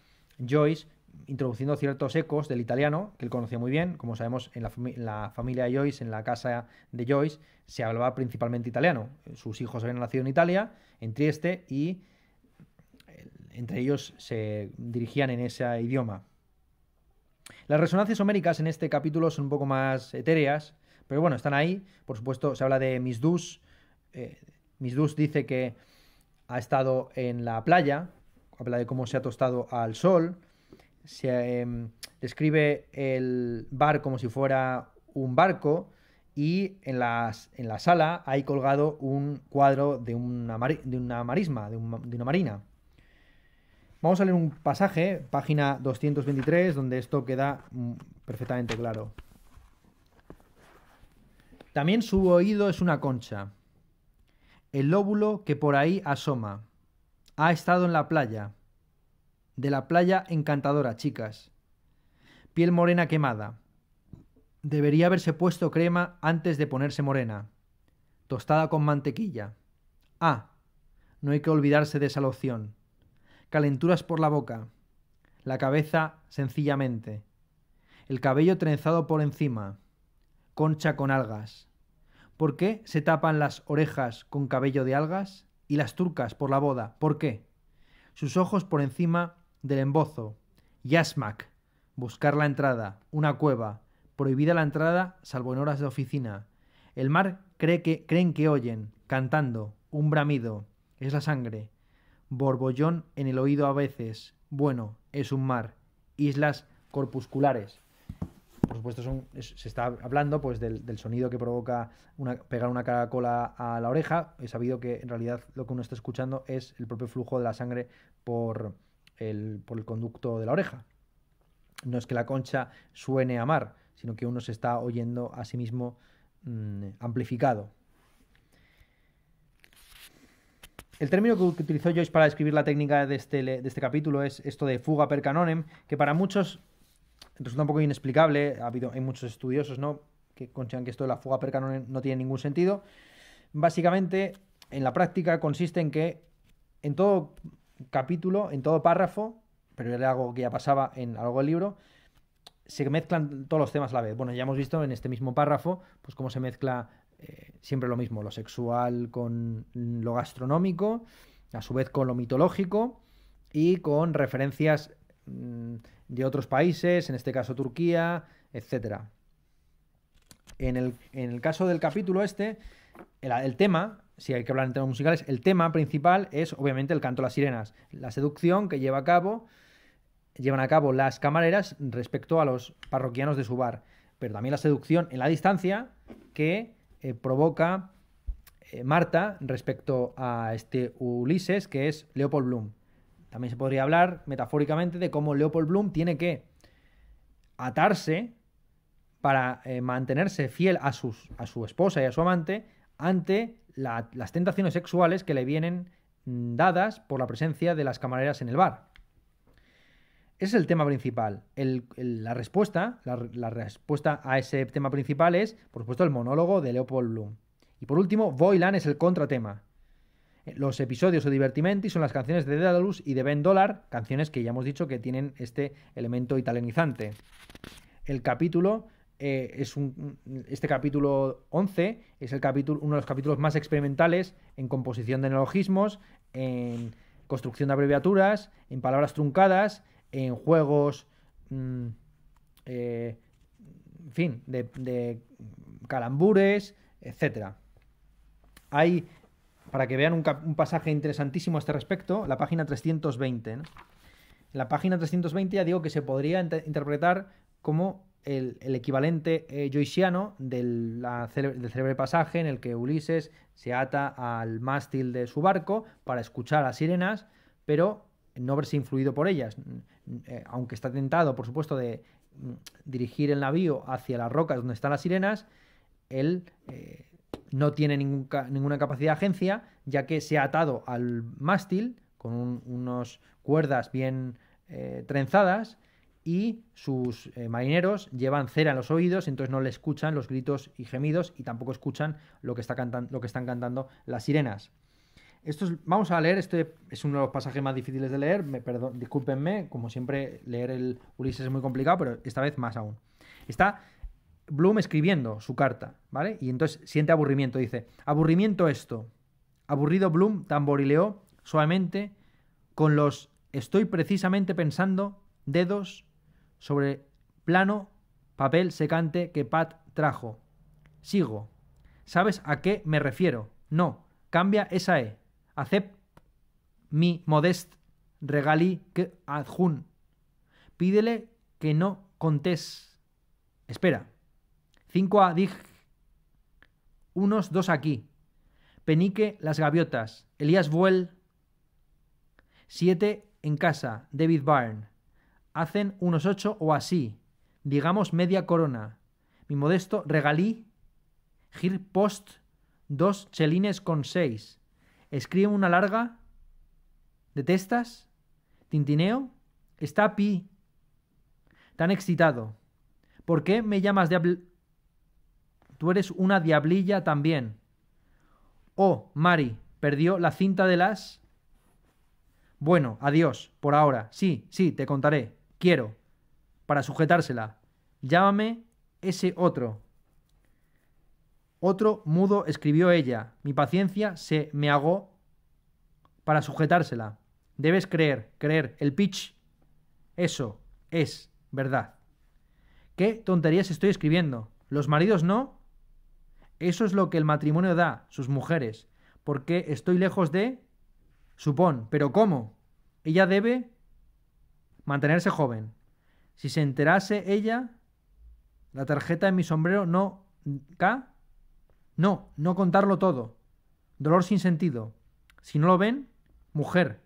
S1: Joyce, introduciendo ciertos ecos del italiano, que él conocía muy bien. Como sabemos, en la familia de Joyce, en la casa de Joyce, se hablaba principalmente italiano. Sus hijos habían nacido en Italia, en Trieste, y entre ellos se dirigían en ese idioma. Las resonancias homéricas en este capítulo son un poco más etéreas, Pero bueno, están ahí. Por supuesto, se habla de Misdus. Misdus dice que ha estado en la playa, habla de cómo se ha tostado al sol, se describe el bar como si fuera un barco y en la sala hay colgado un cuadro de una marisma, de una marina. Vamos a leer un pasaje, página 223, donde esto queda perfectamente claro. También su oído es una concha. El lóbulo que por ahí asoma. Ha estado en la playa. De la playa encantadora, chicas. Piel morena quemada. Debería haberse puesto crema antes de ponerse morena. Tostada con mantequilla. Ah, no hay que olvidarse de esa loción. Calenturas por la boca. La cabeza sencillamente. El cabello trenzado por encima. Concha con algas. ¿Por qué se tapan las orejas con cabello de algas? Y las turcas por la boda. ¿Por qué? Sus ojos por encima del embozo. Yasmak. Buscar la entrada. Una cueva. Prohibida la entrada salvo en horas de oficina. El mar creen que oyen. Cantando. Un bramido. Es la sangre. Borbollón en el oído a veces. Bueno, es un mar. Islas corpusculares. Por supuesto, se está hablando pues del sonido que provoca pegar una caracola a la oreja. He sabido que en realidad lo que uno está escuchando es el propio flujo de la sangre por el conducto de la oreja. No es que la concha suene a mar, sino que uno se está oyendo a sí mismo amplificado. El término que utilizó Joyce para describir la técnica de este capítulo es esto de fuga per canonem, que para muchos resulta un poco inexplicable. Hay muchos estudiosos, ¿no?, que consideran que esto de la fuga per canonem no tiene ningún sentido. Básicamente, en la práctica consiste en que en todo capítulo, en todo párrafo, pero era algo que ya pasaba en algo del libro, se mezclan todos los temas a la vez. Bueno, ya hemos visto en este mismo párrafo pues cómo se mezcla siempre lo mismo, lo sexual con lo gastronómico, a su vez con lo mitológico y con referencias de otros países, en este caso Turquía, etc. En el caso del capítulo el tema, si hay que hablar en temas musicales, el tema principal es obviamente el canto de las sirenas, la seducción que llevan a cabo las camareras respecto a los parroquianos de su bar, pero también la seducción en la distancia que provoca Marta respecto a este Ulises, que es Leopold Bloom. También se podría hablar metafóricamente de cómo Leopold Bloom tiene que atarse para mantenerse fiel a su esposa y a su amante ante las tentaciones sexuales que le vienen dadas por la presencia de las camareras en el bar. Ese es el tema principal. La respuesta a ese tema principal es, por supuesto, el monólogo de Leopold Bloom. Y por último, Voylan es el contratema. Los episodios o divertimenti son las canciones de Daedalus y de Ben Dollard, canciones que ya hemos dicho que tienen este elemento italianizante. El capítulo este capítulo 11 es uno de los capítulos más experimentales en composición de neologismos, en construcción de abreviaturas, en palabras truncadas, en juegos, en fin, de calambures, etc. Hay, para que vean un pasaje interesantísimo a este respecto, la página 320. ¿No? En la página 320 ya digo que se podría interpretar como el equivalente joyciano del célebre pasaje en el que Ulises se ata al mástil de su barco para escuchar a sirenas, pero no verse influido por ellas, aunque está tentado, por supuesto, de dirigir el navío hacia las rocas donde están las sirenas. Él no tiene ninguna capacidad de agencia, ya que se ha atado al mástil con unas cuerdas bien trenzadas, y sus marineros llevan cera en los oídos, entonces no le escuchan los gritos y gemidos y tampoco escuchan lo que están cantando las sirenas. Vamos a leer, este es uno de los pasajes más difíciles de leer, discúlpenme, como siempre leer el Ulises es muy complicado, pero esta vez más aún. Está Bloom escribiendo su carta, ¿vale? Y entonces siente aburrimiento, dice: aburrimiento esto. Aburrido, Bloom tamborileó suavemente con los estoy precisamente pensando dedos sobre plano papel secante que Pat trajo. Sigo. ¿Sabes a qué me refiero? No. Cambia esa E. Acep mi modest regali que adjun. Pídele que no contés. Espera. 5 a dig. Unos 2 aquí. Penique las gaviotas. Elías Vuel. 7 en casa. David Byrne. Hacen unos 8 o así. Digamos media corona. Mi modesto regalí. Gir post 2 chelines con 6. Escribe una larga. ¿Detestas? Tintineo. Está pi. Tan excitado. ¿Por qué me llamas Tú eres una diablilla también. Oh, Mari, perdió la cinta de las... Bueno, adiós, por ahora. Sí, te contaré. Quiero. Para sujetársela. Llámame ese otro. Otro mudo, escribió ella. Mi paciencia se me agó para sujetársela. Debes creer. El pitch. Eso es verdad. ¿Qué tonterías estoy escribiendo? ¿Los maridos no? Eso es lo que el matrimonio da, sus mujeres. Porque estoy lejos de... Supón. ¿Pero cómo? Ella debe mantenerse joven. Si se enterase ella... La tarjeta en mi sombrero no... ¿Ca? No contarlo todo. Dolor sin sentido. Si no lo ven, mujer.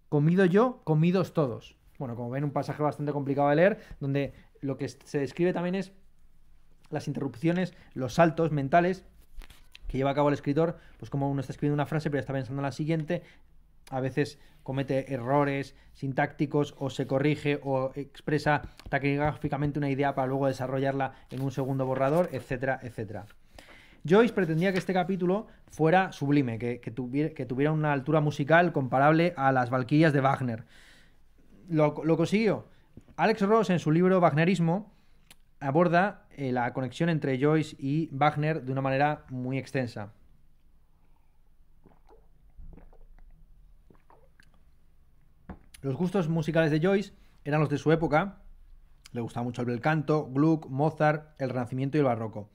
S1: Comido yo, comidos todos. Bueno, como ven, un pasaje bastante complicado de leer, donde lo que se describe también es las interrupciones, los saltos mentales que lleva a cabo el escritor, pues como uno está escribiendo una frase pero ya está pensando en la siguiente, a veces comete errores sintácticos o se corrige o expresa taquigráficamente una idea para luego desarrollarla en un segundo borrador, etcétera, etcétera. Joyce pretendía que este capítulo fuera sublime, que tuviera una altura musical comparable a las Valquirias de Wagner. Lo consiguió. Alex Ross, en su libro Wagnerismo, aborda la conexión entre Joyce y Wagner de una manera muy extensa. Los gustos musicales de Joyce eran los de su época. Le gustaba mucho el bel canto, Gluck, Mozart, el Renacimiento y el Barroco.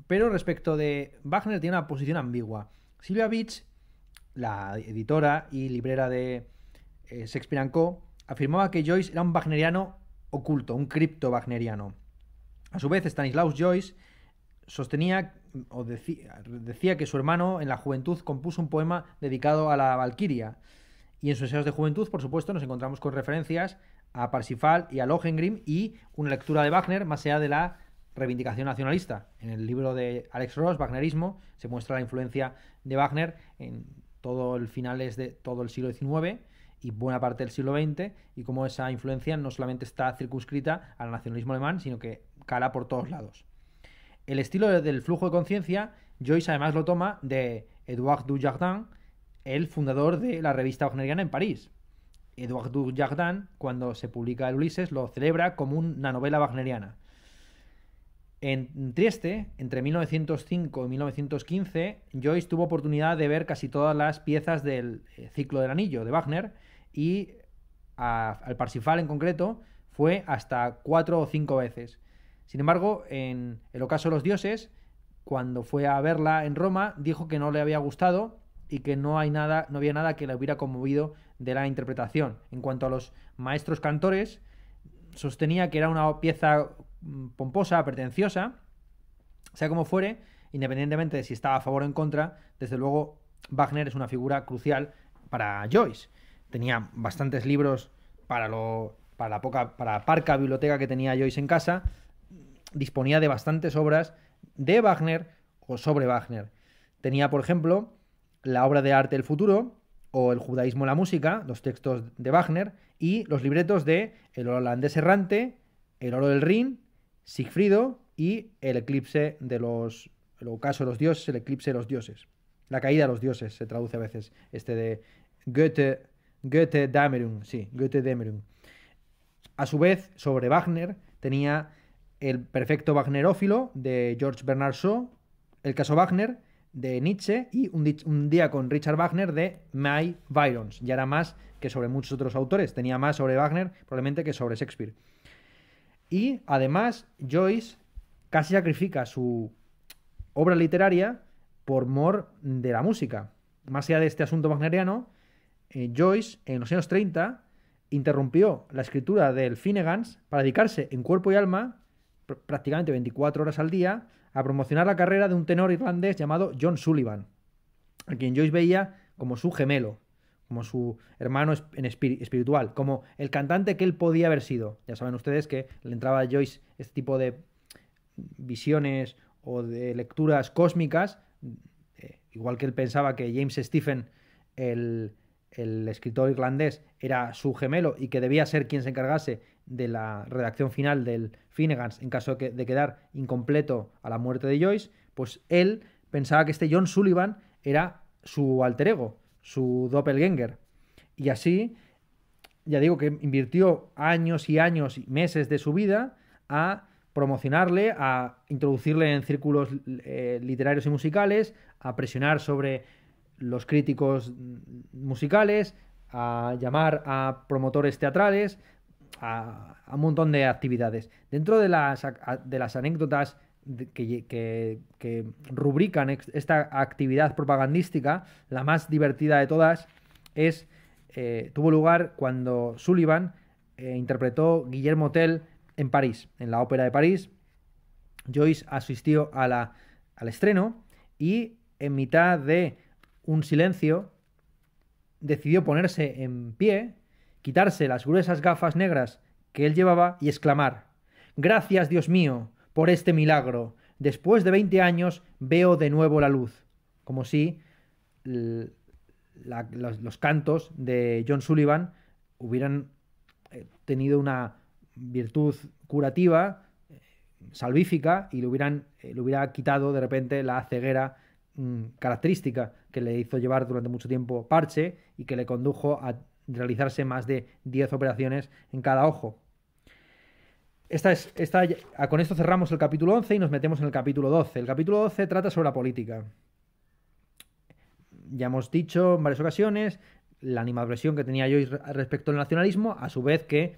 S1: Pero respecto de Wagner tiene una posición ambigua. Sylvia Beach, la editora y librera de Shakespeare & Co., afirmaba que Joyce era un wagneriano oculto, un cripto-wagneriano. A su vez, Stanislaus Joyce sostenía o decía que su hermano en la juventud compuso un poema dedicado a la Valquiria. Y en sus ensayos de juventud, por supuesto, nos encontramos con referencias a Parsifal y a Lohengrin y una lectura de Wagner más allá de la reivindicación nacionalista. En el libro de Alex Ross, Wagnerismo, se muestra la influencia de Wagner en todo el finales de todo el siglo XIX y buena parte del siglo XX, y cómo esa influencia no solamente está circunscrita al nacionalismo alemán, sino que cala por todos lados. El estilo del flujo de conciencia, Joyce además lo toma de Edouard Dujardin, el fundador de la revista wagneriana en París. Edouard Dujardin, cuando se publica el Ulises, lo celebra como una novela wagneriana. En Trieste, entre 1905 y 1915, Joyce tuvo oportunidad de ver casi todas las piezas del ciclo del anillo de Wagner, y al Parsifal en concreto fue hasta 4 o 5 veces. Sin embargo, en El ocaso de los dioses, cuando fue a verla en Roma, dijo que no le había gustado y que no había nada que le hubiera conmovido de la interpretación. En cuanto a los maestros cantores, sostenía que era una pieza pomposa, pretenciosa. Sea como fuere, independientemente de si estaba a favor o en contra, desde luego Wagner es una figura crucial para Joyce. Tenía bastantes libros para la parca biblioteca que tenía Joyce en casa. Disponía de bastantes obras de Wagner o sobre Wagner. Tenía, por ejemplo, la obra de arte del futuro o el judaísmo en la música, los textos de Wagner, y los libretos de El holandés errante, El oro del Rin, Sigfrido y El eclipse de los... El ocaso de los dioses, El eclipse de los dioses. La caída de los dioses se traduce a veces, de Goethe-Dämmerung, sí, Goethe-Dämmerung. A su vez, sobre Wagner, tenía El perfecto wagnerófilo de George Bernard Shaw, El caso Wagner de Nietzsche y un día con Richard Wagner de May Byrons. Ya era más que sobre muchos otros autores, tenía más sobre Wagner probablemente que sobre Shakespeare. Y además Joyce casi sacrifica su obra literaria por mor de la música. Más allá de este asunto wagneriano, Joyce en los años 30 interrumpió la escritura del Finnegans para dedicarse en cuerpo y alma, prácticamente 24 horas al día, a promocionar la carrera de un tenor irlandés llamado John Sullivan, a quien Joyce veía como su gemelo, como su hermano espiritual, como el cantante que él podía haber sido. Ya saben ustedes que le entraba a Joyce este tipo de visiones o de lecturas cósmicas, igual que él pensaba que James Stephen, el escritor irlandés, era su gemelo y que debía ser quien se encargase de la redacción final del Finnegans en caso de quedar incompleto a la muerte de Joyce, pues él pensaba que este John Sullivan era su alter ego, su doppelganger. Y así, ya digo que invirtió años y años y meses de su vida a promocionarle, a introducirle en círculos literarios y musicales, a presionar sobre los críticos musicales, a llamar a promotores teatrales, a un montón de actividades. Dentro de las anécdotas que rubrican esta actividad propagandística, la más divertida de todas tuvo lugar cuando Sullivan interpretó Guillermo Tell en París, en la Ópera de París. Joyce asistió al estreno y en mitad de un silencio decidió ponerse en pie, quitarse las gruesas gafas negras que él llevaba y exclamar: «Gracias, Dios mío, por este milagro. Después de 20 años veo de nuevo la luz». Como si los cantos de John Sullivan hubieran tenido una virtud curativa, salvífica, y le hubiera quitado de repente la ceguera característica que le hizo llevar durante mucho tiempo parche y que le condujo a realizarse más de 10 operaciones en cada ojo. Con esto cerramos el capítulo 11 y nos metemos en el capítulo 12. El capítulo 12 trata sobre la política. Ya hemos dicho en varias ocasiones la animadversión que tenía Joyce respecto al nacionalismo, a su vez que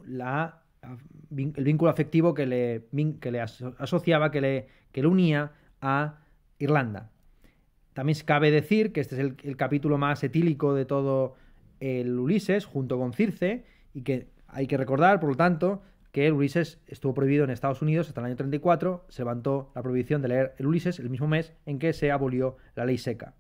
S1: el vínculo afectivo que le asociaba, que le unía a Irlanda. También cabe decir que este es el capítulo más etílico de todo el Ulises, junto con Circe, y que hay que recordar, por lo tanto, que el Ulises estuvo prohibido en Estados Unidos hasta el año 34, se levantó la prohibición de leer el Ulises el mismo mes en que se abolió la ley seca.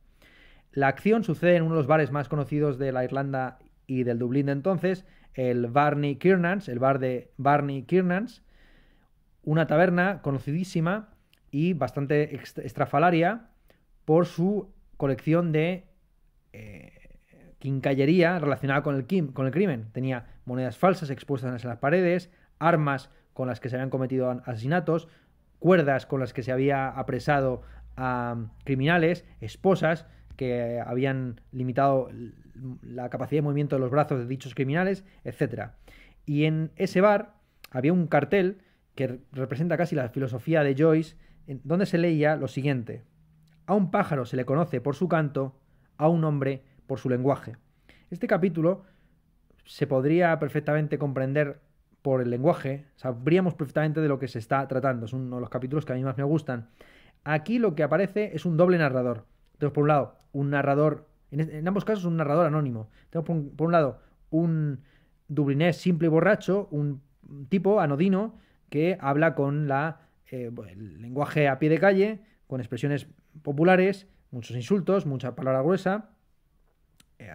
S1: La acción sucede en uno de los bares más conocidos de la Irlanda y del Dublín de entonces, el Barney Kiernans, el bar de Barney Kiernans, una taberna conocidísima y bastante estrafalaria por su colección de quincallería relacionada con el crimen. Tenía monedas falsas expuestas en las paredes, armas con las que se habían cometido asesinatos, cuerdas con las que se había apresado a criminales, esposas que habían limitado la capacidad de movimiento de los brazos de dichos criminales, etc. Y en ese bar había un cartel que representa casi la filosofía de Joyce, donde se leía lo siguiente: «A un pájaro se le conoce por su canto, a un hombre por su lenguaje». Este capítulo se podría perfectamente comprender por el lenguaje, sabríamos perfectamente de lo que se está tratando. Es uno de los capítulos que a mí más me gustan. Aquí lo que aparece es un doble narrador. Tenemos por un lado un narrador, en ambos casos un narrador anónimo. Tenemos por un lado un dublinés simple y borracho, un tipo anodino que habla con el lenguaje a pie de calle, con expresiones populares, muchos insultos, mucha palabra gruesa,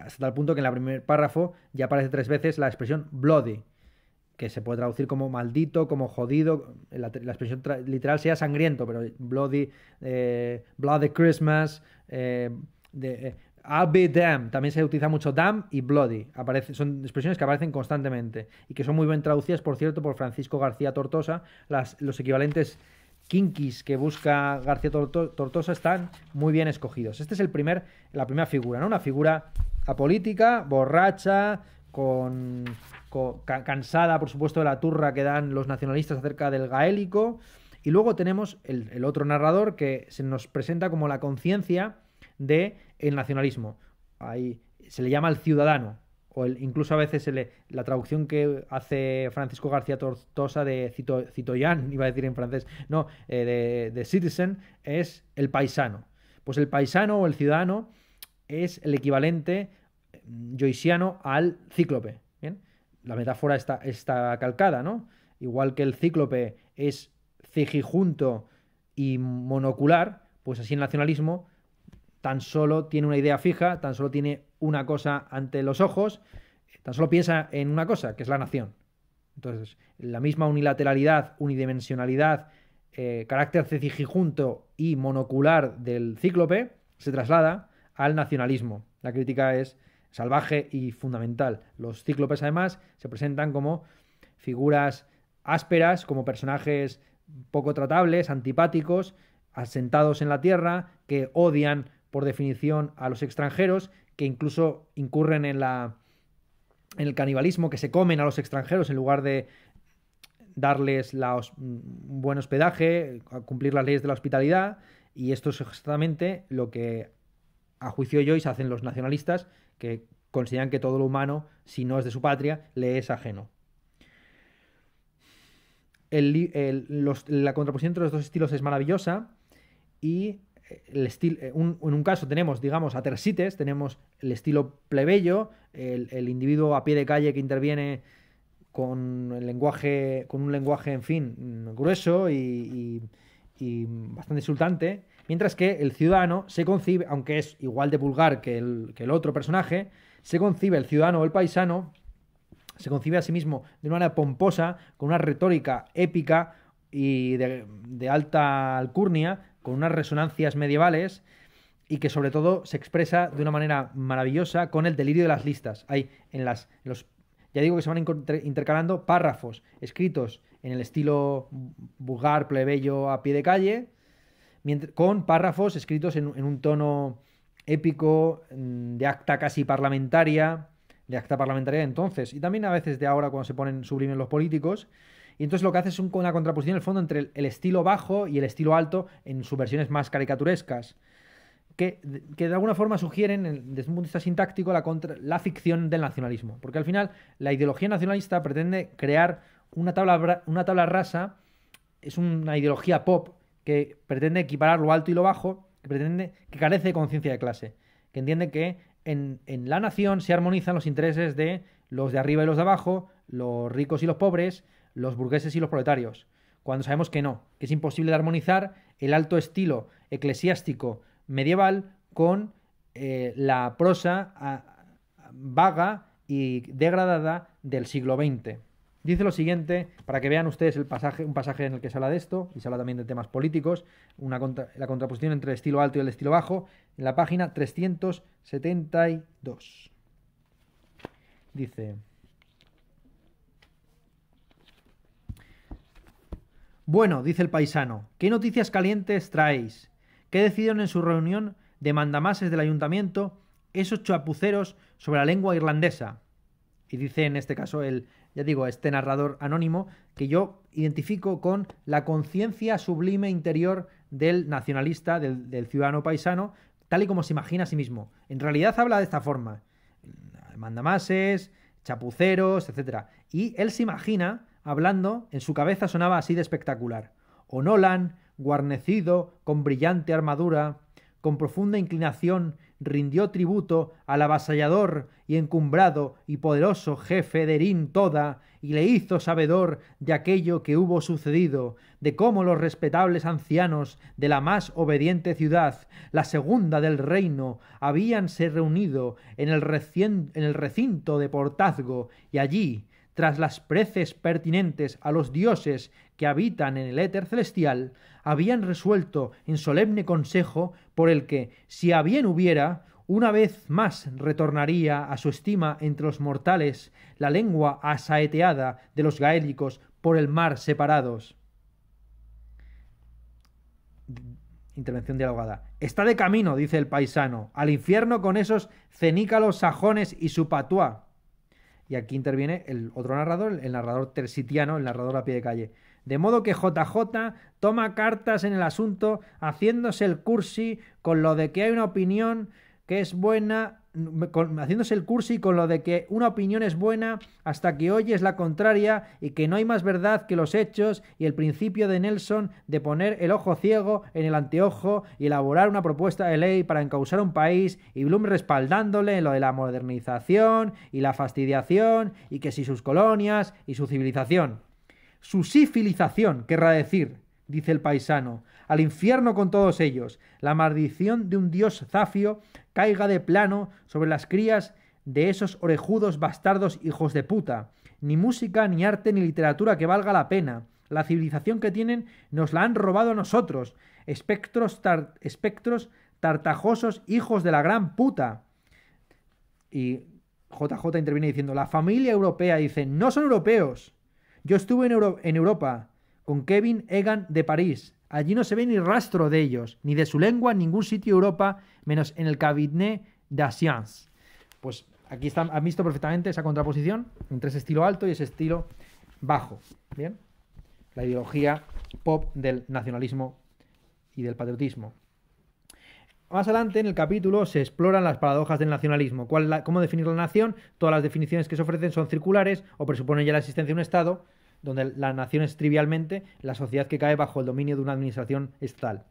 S1: hasta tal punto que en el primer párrafo ya aparece 3 veces la expresión bloody, que se puede traducir como maldito, como jodido. La expresión literal sea sangriento, pero bloody, bloody Christmas, I'll be damned. También se utiliza mucho damn y bloody. Son expresiones que aparecen constantemente y que son muy bien traducidas, por cierto, por Francisco García Tortosa. Los equivalentes kinkis que busca García Tortosa están muy bien escogidos. Esta es la primera figura, ¿no? Una figura apolítica, borracha, cansada, por supuesto, de la turra que dan los nacionalistas acerca del gaélico. Y luego tenemos el otro narrador que se nos presenta como la conciencia del nacionalismo. Ahí se le llama el ciudadano incluso a veces la traducción que hace Francisco García Tortosa de Citoyen, iba a decir en francés, no, de Citizen, es el paisano. Pues el paisano o el ciudadano es el equivalente joyciano al cíclope. ¿Bien? La metáfora está calcada, ¿no? Igual que el cíclope es cejijunto y monocular, pues así el nacionalismo tan solo tiene una idea fija, tan solo tiene una cosa ante los ojos, tan solo piensa en una cosa, que es la nación. Entonces, la misma unilateralidad, unidimensionalidad, carácter cejijunto y monocular del cíclope se traslada al nacionalismo. La crítica es salvaje y fundamental. Los cíclopes, además, se presentan como figuras ásperas, como personajes poco tratables, antipáticos, asentados en la tierra, que odian por definición a los extranjeros, que incluso incurren en el canibalismo, que se comen a los extranjeros en lugar de darles un buen hospedaje, cumplir las leyes de la hospitalidad, y esto es exactamente lo que a juicio de Joyce hacen los nacionalistas, que consideran que todo lo humano, si no es de su patria, le es ajeno. La contraposición entre los dos estilos es maravillosa, y en un caso tenemos, digamos, a Tersites, tenemos el estilo plebeyo, el individuo a pie de calle que interviene con un lenguaje, en fin, grueso y bastante insultante, mientras que el ciudadano se concibe, aunque es igual de vulgar que el otro personaje, se concibe el ciudadano o el paisano, se concibe a sí mismo de una manera pomposa, con una retórica épica y de alta alcurnia, con unas resonancias medievales, y que sobre todo se expresa de una manera maravillosa con el delirio de las listas. Hay ya digo que se van intercalando párrafos escritos en el estilo vulgar, plebeyo, a pie de calle, con párrafos escritos en un tono épico, de acta casi parlamentaria, de acta parlamentaria de entonces, y también a veces de ahora cuando se ponen sublimes los políticos. Y entonces lo que hace es una contraposición en el fondo entre el estilo bajo y el estilo alto en sus versiones más caricaturescas, que de alguna forma sugieren, desde un punto de vista sintáctico, la ficción del nacionalismo. Porque al final la ideología nacionalista pretende crear una tabla rasa, es una ideología pop que pretende equiparar lo alto y lo bajo, que carece de conciencia de clase, que entiende que en la nación se armonizan los intereses de los de arriba y los de abajo, los ricos y los pobres, los burgueses y los proletarios, cuando sabemos que no, que es imposible de armonizar el alto estilo eclesiástico medieval con la prosa vaga y degradada del siglo XX. Dice lo siguiente, para que vean ustedes un pasaje en el que se habla de esto, y se habla también de temas políticos, la contraposición entre el estilo alto y el estilo bajo, en la página 372. Dice: bueno, dice el paisano, ¿qué noticias calientes traéis? ¿Qué decidieron en su reunión de mandamases del ayuntamiento esos chapuceros sobre la lengua irlandesa? Y dice en este caso este narrador anónimo, que yo identifico con la conciencia sublime interior del nacionalista, del ciudadano paisano, tal y como se imagina a sí mismo. En realidad habla de esta forma: mandamases, chapuceros, etc. Y él se imagina hablando, en su cabeza sonaba así de espectacular: O'Nolan, guarnecido con brillante armadura, con profunda inclinación, rindió tributo al avasallador y encumbrado y poderoso jefe de Erin toda, y le hizo sabedor de aquello que hubo sucedido, de cómo los respetables ancianos de la más obediente ciudad, la segunda del reino, habíanse reunido en el recinto de Portazgo, y allí, tras las preces pertinentes a los dioses que habitan en el éter celestial, habían resuelto en solemne consejo por el que, si a bien hubiera, una vez más retornaría a su estima entre los mortales la lengua asaeteada de los gaélicos por el mar separados. Intervención dialogada. Está de camino, dice el paisano, al infierno con esos cenícalos sajones y su patuá. Y aquí interviene el otro narrador, el narrador tersitiano, el narrador a pie de calle. De modo que JJ toma cartas en el asunto, haciéndose el cursi con lo de que hay una opinión que es buena haciéndose el cursi con lo de que una opinión es buena hasta que oyes la contraria y que no hay más verdad que los hechos, y el principio de Nelson de poner el ojo ciego en el anteojo y elaborar una propuesta de ley para encausar un país, y Bloom respaldándole en lo de la modernización y la fastidiación, y que si sus colonias y su civilización. Su civilización, querrá decir, dice el paisano, al infierno con todos ellos, la maldición de un dios zafio caiga de plano sobre las crías de esos orejudos bastardos hijos de puta. Ni música, ni arte, ni literatura que valga la pena. La civilización que tienen nos la han robado a nosotros, espectros tartajosos hijos de la gran puta. Y JJ interviene diciendo, la familia europea, dice, no son europeos. Yo estuve en Europa con Kevin Egan de París. Allí no se ve ni rastro de ellos, ni de su lengua en ningún sitio de Europa, menos en el Cabinet d'Anciens. Pues aquí han visto perfectamente esa contraposición entre ese estilo alto y ese estilo bajo. ¿Bien? La ideología pop del nacionalismo y del patriotismo. Más adelante en el capítulo se exploran las paradojas del nacionalismo. ¿Cómo definir la nación? Todas las definiciones que se ofrecen son circulares o presuponen ya la existencia de un Estado, donde la nación es trivialmente la sociedad que cae bajo el dominio de una administración estatal.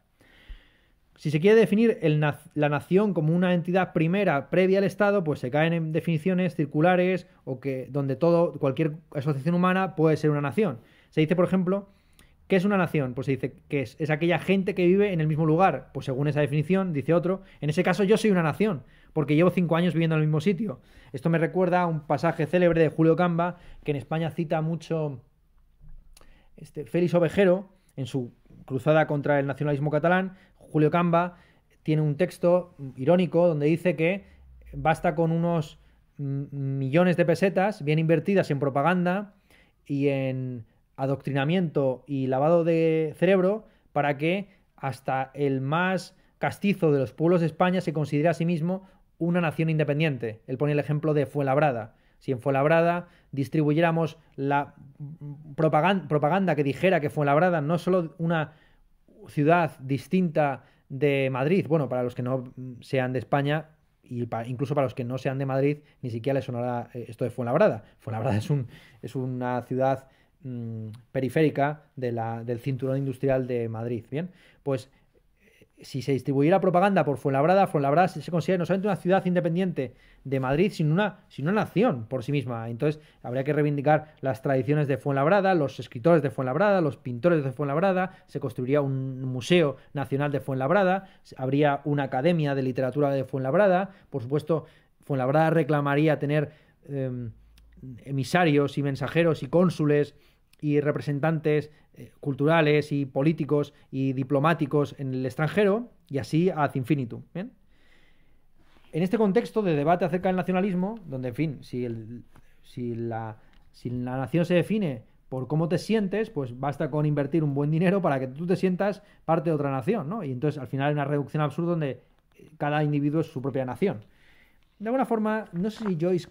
S1: Si se quiere definir la nación como una entidad primera previa al Estado, pues se caen en definiciones circulares o donde cualquier asociación humana puede ser una nación. Se dice, por ejemplo, ¿qué es una nación? Pues se dice que es aquella gente que vive en el mismo lugar. Pues según esa definición, dice otro, en ese caso yo soy una nación, porque llevo 5 años viviendo en el mismo sitio. Esto me recuerda a un pasaje célebre de Julio Camba, que en España cita mucho Félix Ovejero, en su cruzada contra el nacionalismo catalán. Julio Camba tiene un texto irónico donde dice que basta con unos millones de pesetas bien invertidas en propaganda y en adoctrinamiento y lavado de cerebro para que hasta el más castizo de los pueblos de España se considere a sí mismo una nación independiente. Él pone el ejemplo de Fuenlabrada. Si en Fuenlabrada distribuyéramos la propaganda que dijera que Fuenlabrada no es solo una ciudad distinta de Madrid, bueno, para los que no sean de España y incluso para los que no sean de Madrid, ni siquiera les sonará esto de Fuenlabrada. Fuenlabrada es una ciudad periférica del cinturón industrial de Madrid. Bien, pues si se distribuyera propaganda por Fuenlabrada, Fuenlabrada se considera no solamente una ciudad independiente de Madrid, sino una nación por sí misma. Entonces habría que reivindicar las tradiciones de Fuenlabrada, los escritores de Fuenlabrada, los pintores de Fuenlabrada, se construiría un museo nacional de Fuenlabrada, habría una academia de literatura de Fuenlabrada, por supuesto Fuenlabrada reclamaría tener emisarios y mensajeros y cónsules y representantes culturales y políticos y diplomáticos en el extranjero, y así ad infinitum. ¿Bien? En este contexto de debate acerca del nacionalismo, donde, en fin, si la nación se define por cómo te sientes, pues basta con invertir un buen dinero para que tú te sientas parte de otra nación, ¿no? Y entonces al final hay una reducción absurda donde cada individuo es su propia nación. De alguna forma, no sé si Joyce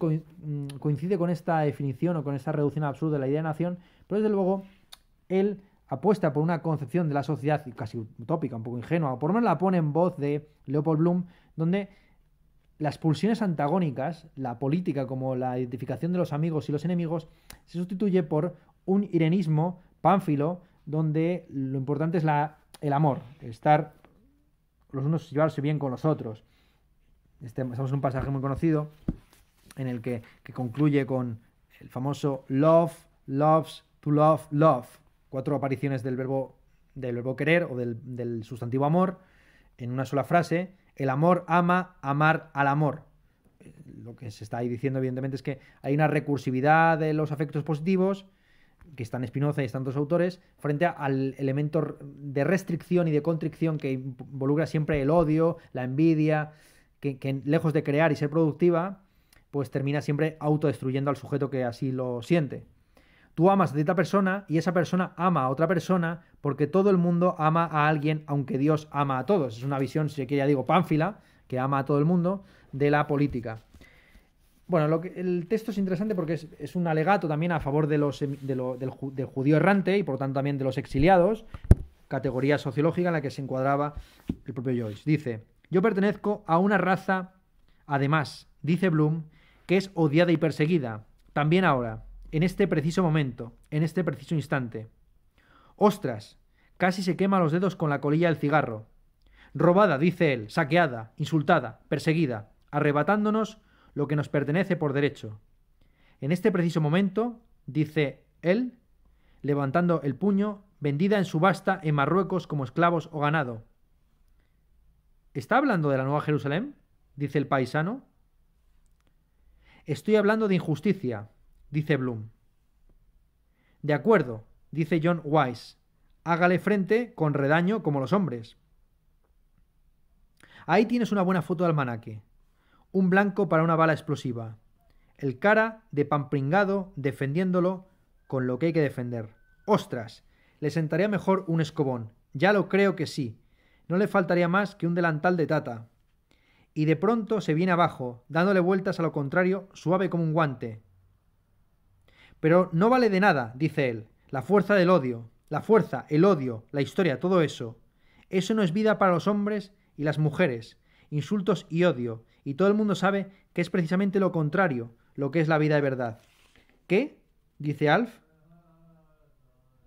S1: coincide con esta definición o con esta reducción absurda de la idea de nación, pero desde luego él apuesta por una concepción de la sociedad casi utópica, un poco ingenua, o por lo menos la pone en voz de Leopold Bloom, donde las pulsiones antagónicas, la política como la identificación de los amigos y los enemigos, se sustituye por un irenismo pánfilo, donde lo importante es el amor, el estar los unos, llevarse bien con los otros. Estamos en un pasaje muy conocido en el que concluye con el famoso love, loves, to love, love. 4 apariciones del verbo querer o del sustantivo amor en una sola frase. El amor ama, amar al amor. Lo que se está ahí diciendo, evidentemente, es que hay una recursividad de los afectos positivos, que está en Spinoza y están dos autores, frente al elemento de restricción y de constricción que involucra siempre el odio, la envidia, que lejos de crear y ser productiva, pues termina siempre autodestruyendo al sujeto que así lo siente. Tú amas a cierta persona y esa persona ama a otra persona porque todo el mundo ama a alguien, aunque Dios ama a todos. Es una visión, si que ya digo, pánfila, que ama a todo el mundo, de la política. Bueno, el texto es interesante porque es un alegato también a favor del judío errante y por lo tanto también de los exiliados, categoría sociológica en la que se encuadraba el propio Joyce. Dice: yo pertenezco a una raza Además, dice Bloom que es odiada y perseguida, también ahora, en este preciso momento, en este preciso instante. ¡Ostras! Casi se quema los dedos con la colilla del cigarro. Robada, dice él, saqueada, insultada, perseguida, arrebatándonos lo que nos pertenece por derecho. En este preciso momento, dice él, levantando el puño, vendida en subasta en Marruecos como esclavos o ganado. ¿Está hablando de la Nueva Jerusalén?, dice el paisano. Estoy hablando de injusticia, dice Bloom. De acuerdo, dice John Wise. Hágale frente con redaño como los hombres. Ahí tienes una buena foto de almanaque. Un blanco para una bala explosiva. El cara de pan pringado defendiéndolo con lo que hay que defender. ¡Ostras! Le sentaría mejor un escobón. Ya lo creo que sí. No le faltaría más que un delantal de tata. Y de pronto se viene abajo, dándole vueltas a lo contrario, suave como un guante. Pero no vale de nada, dice él. La fuerza del odio. La fuerza, el odio, la historia, todo eso. Eso no es vida para los hombres y las mujeres. Insultos y odio. Y todo el mundo sabe que es precisamente lo contrario, lo que es la vida de verdad. ¿Qué?, dice Alf.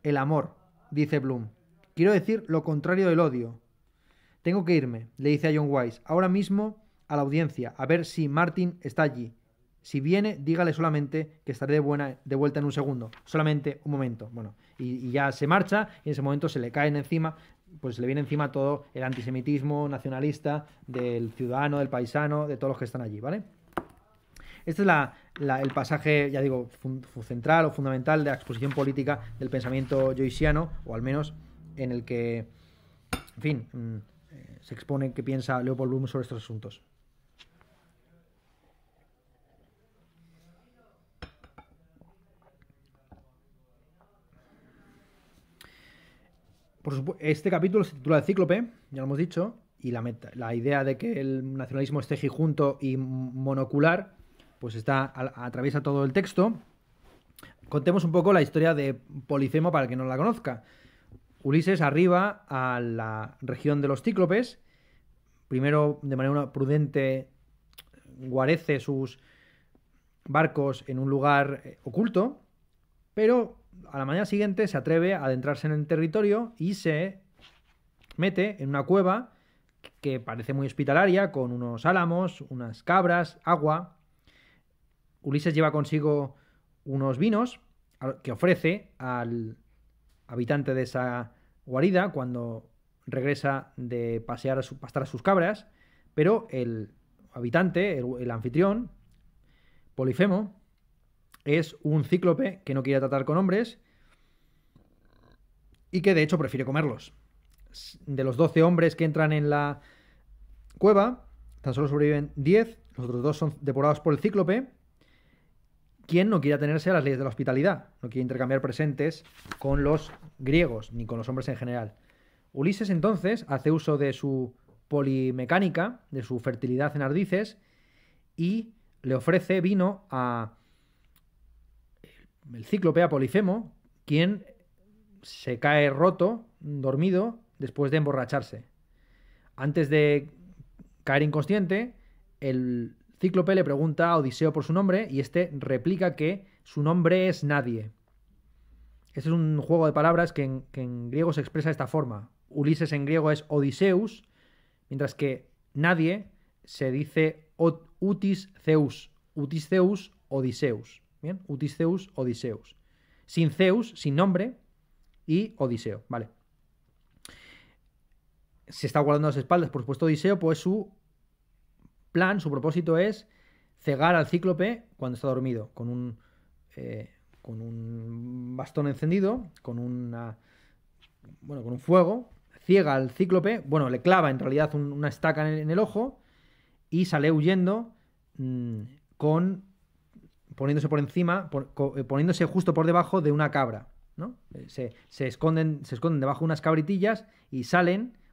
S1: El amor, dice Bloom. Quiero decir lo contrario del odio. Tengo que irme, le dice a John Wise, ahora mismo a la audiencia, a ver si Martin está allí. Si viene, dígale solamente que estaré de vuelta en un segundo. Solamente un momento. Bueno, y ya se marcha y en ese momento se le caen encima, pues le viene encima todo el antisemitismo nacionalista del ciudadano, del paisano, de todos los que están allí, ¿vale? Este es el pasaje, ya digo, central o fundamental de la exposición política del pensamiento joyciano, o al menos en el que, en fin, se expone qué piensa Leopold Bloom sobre estos asuntos. Por supuesto, este capítulo se titula El Cíclope, ya lo hemos dicho, y la idea de que el nacionalismo esté junto y monocular, pues atraviesa todo el texto. Contemos un poco la historia de Polifemo para el que no la conozca. Ulises arriba a la región de los Cíclopes. Primero, de manera prudente, guarece sus barcos en un lugar oculto, pero a la mañana siguiente se atreve a adentrarse en el territorio y se mete en una cueva que parece muy hospitalaria, con unos álamos, unas cabras, agua. Ulises lleva consigo unos vinos que ofrece al habitante de esa guarida cuando regresa de pastar a sus cabras, pero el habitante, el anfitrión, Polifemo, es un cíclope que no quiere tratar con hombres y que de hecho prefiere comerlos. De los 12 hombres que entran en la cueva, tan solo sobreviven 10, los otros 2 son devorados por el cíclope, quien no quiere atenerse a las leyes de la hospitalidad, no quiere intercambiar presentes con los griegos, ni con los hombres en general. Ulises entonces hace uso de su polimecánica, de su fertilidad en ardices, y le ofrece vino a el cíclope, a Polifemo, quien se cae roto, dormido, después de emborracharse. Antes de caer inconsciente, el cíclope le pregunta a Odiseo por su nombre y este replica que su nombre es nadie. Este es un juego de palabras que en griego se expresa de esta forma. Ulises en griego es Odiseus, mientras que nadie se dice Utis Zeus. Utis Zeus, Odiseus. ¿Bien? Utis Zeus, Odiseus. Sin Zeus, sin nombre, y Odiseo. Vale. Se está guardando a las espaldas, por supuesto, Odiseo, pues su plan, su propósito es cegar al cíclope cuando está dormido, con un bastón encendido, con un fuego, ciega al cíclope, le clava en realidad una estaca en el ojo y sale huyendo poniéndose por encima, poniéndose justo por debajo de una cabra, ¿no? Se esconden debajo de unas cabritillas y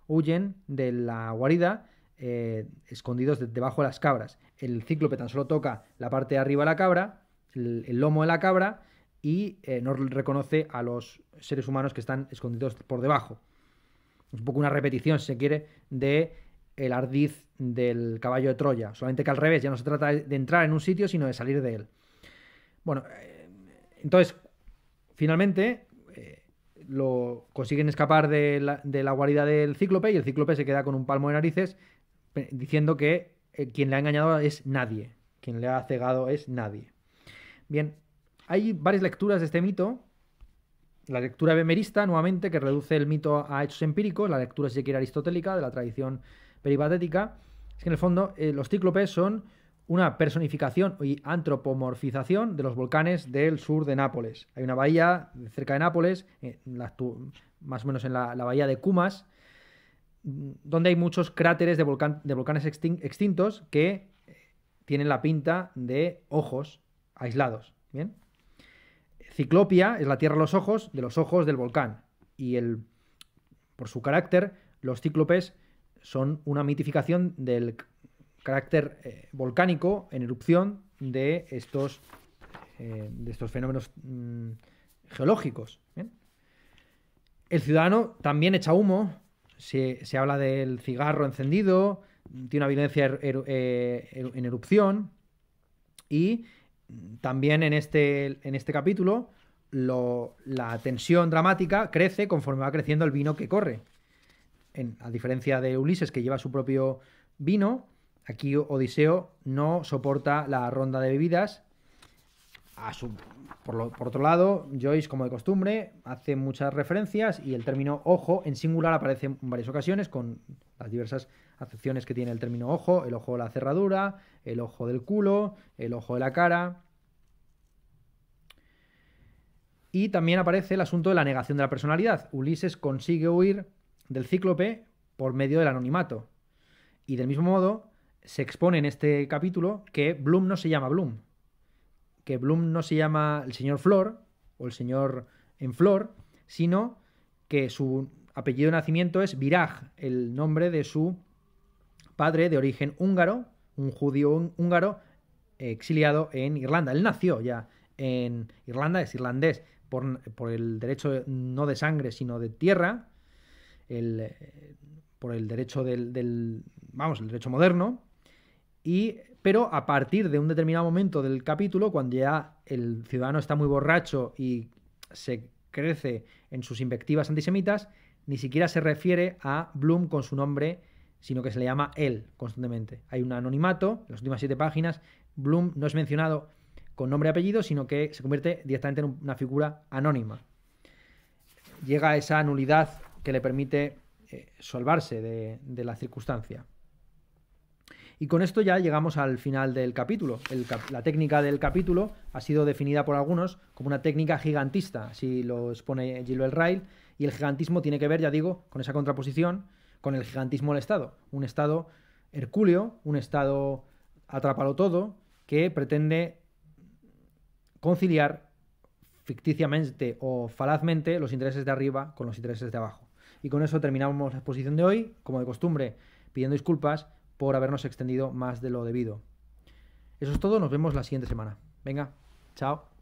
S1: huyen de la guarida escondidos debajo de las cabras. El cíclope tan solo toca la parte de arriba de la cabra, el lomo de la cabra, y no reconoce a los seres humanos que están escondidos por debajo. Es un poco una repetición, si se quiere, de
S2: el ardiz del caballo de Troya, solamente que al revés, ya no se trata de entrar en un sitio, sino de salir de él. Bueno, entonces, finalmente lo consiguen escapar de la guarida del cíclope y el cíclope se queda con un palmo de narices diciendo que quien le ha engañado es nadie, quien le ha cegado es nadie. Bien, hay varias lecturas de este mito. La lectura bemerista, nuevamente, que reduce el mito a hechos empíricos, la lectura, si se quiere, aristotélica, de la tradición peripatética, es que en el fondo los cíclopes son una personificación y antropomorfización de los volcanes del sur de Nápoles. Hay una bahía cerca de Nápoles, más o menos en la bahía de Cumas, donde hay muchos cráteres de volcanes extintos que tienen la pinta de ojos aislados. ¿Bien? Ciclopia es la tierra de los ojos del volcán. Y por su carácter, los cíclopes son una mitificación del carácter volcánico en erupción de estos fenómenos geológicos. ¿Bien? El ciudadano también echa humo. Se habla del cigarro encendido, tiene una violencia en erupción. Y también en este capítulo la tensión dramática crece conforme va creciendo el vino que corre. A diferencia de Ulises, que lleva su propio vino, aquí Odiseo no soporta la ronda de bebidas. Por otro lado, Joyce, como de costumbre, hace muchas referencias y el término ojo en singular aparece en varias ocasiones con las diversas acepciones que tiene el término ojo: el ojo de la cerradura, el ojo del culo, el ojo de la cara. Y también aparece el asunto de la negación de la personalidad. Ulises consigue huir del cíclope por medio del anonimato. Y del mismo modo se expone en este capítulo que Bloom no se llama Bloom, que Bloom no se llama el señor Flor o el señor en Flor, sino que su apellido de nacimiento es Viraj, el nombre de su padre de origen húngaro, un judío húngaro exiliado en Irlanda. Él nació ya en Irlanda, es irlandés por el derecho no de sangre, sino de tierra, por el derecho el derecho moderno. Pero a partir de un determinado momento del capítulo, cuando ya el ciudadano está muy borracho y se crece en sus invectivas antisemitas, ni siquiera se refiere a Bloom con su nombre, sino que se le llama él constantemente. Hay un anonimato, en las últimas 7 páginas, Bloom no es mencionado con nombre y apellido, sino que se convierte directamente en una figura anónima. Llega a esa nulidad que le permite salvarse de la circunstancia. Y con esto ya llegamos al final del capítulo. La técnica del capítulo ha sido definida por algunos como una técnica gigantista, así lo expone Gilbert Ryle, y el gigantismo tiene que ver, ya digo, con esa contraposición con el gigantismo del Estado. Un Estado hercúleo, un Estado atrápalo todo, que pretende conciliar ficticiamente o falazmente los intereses de arriba con los intereses de abajo. Y con eso terminamos la exposición de hoy, como de costumbre, pidiendo disculpas por habernos extendido más de lo debido. Eso es todo, nos vemos la siguiente semana. Venga, chao.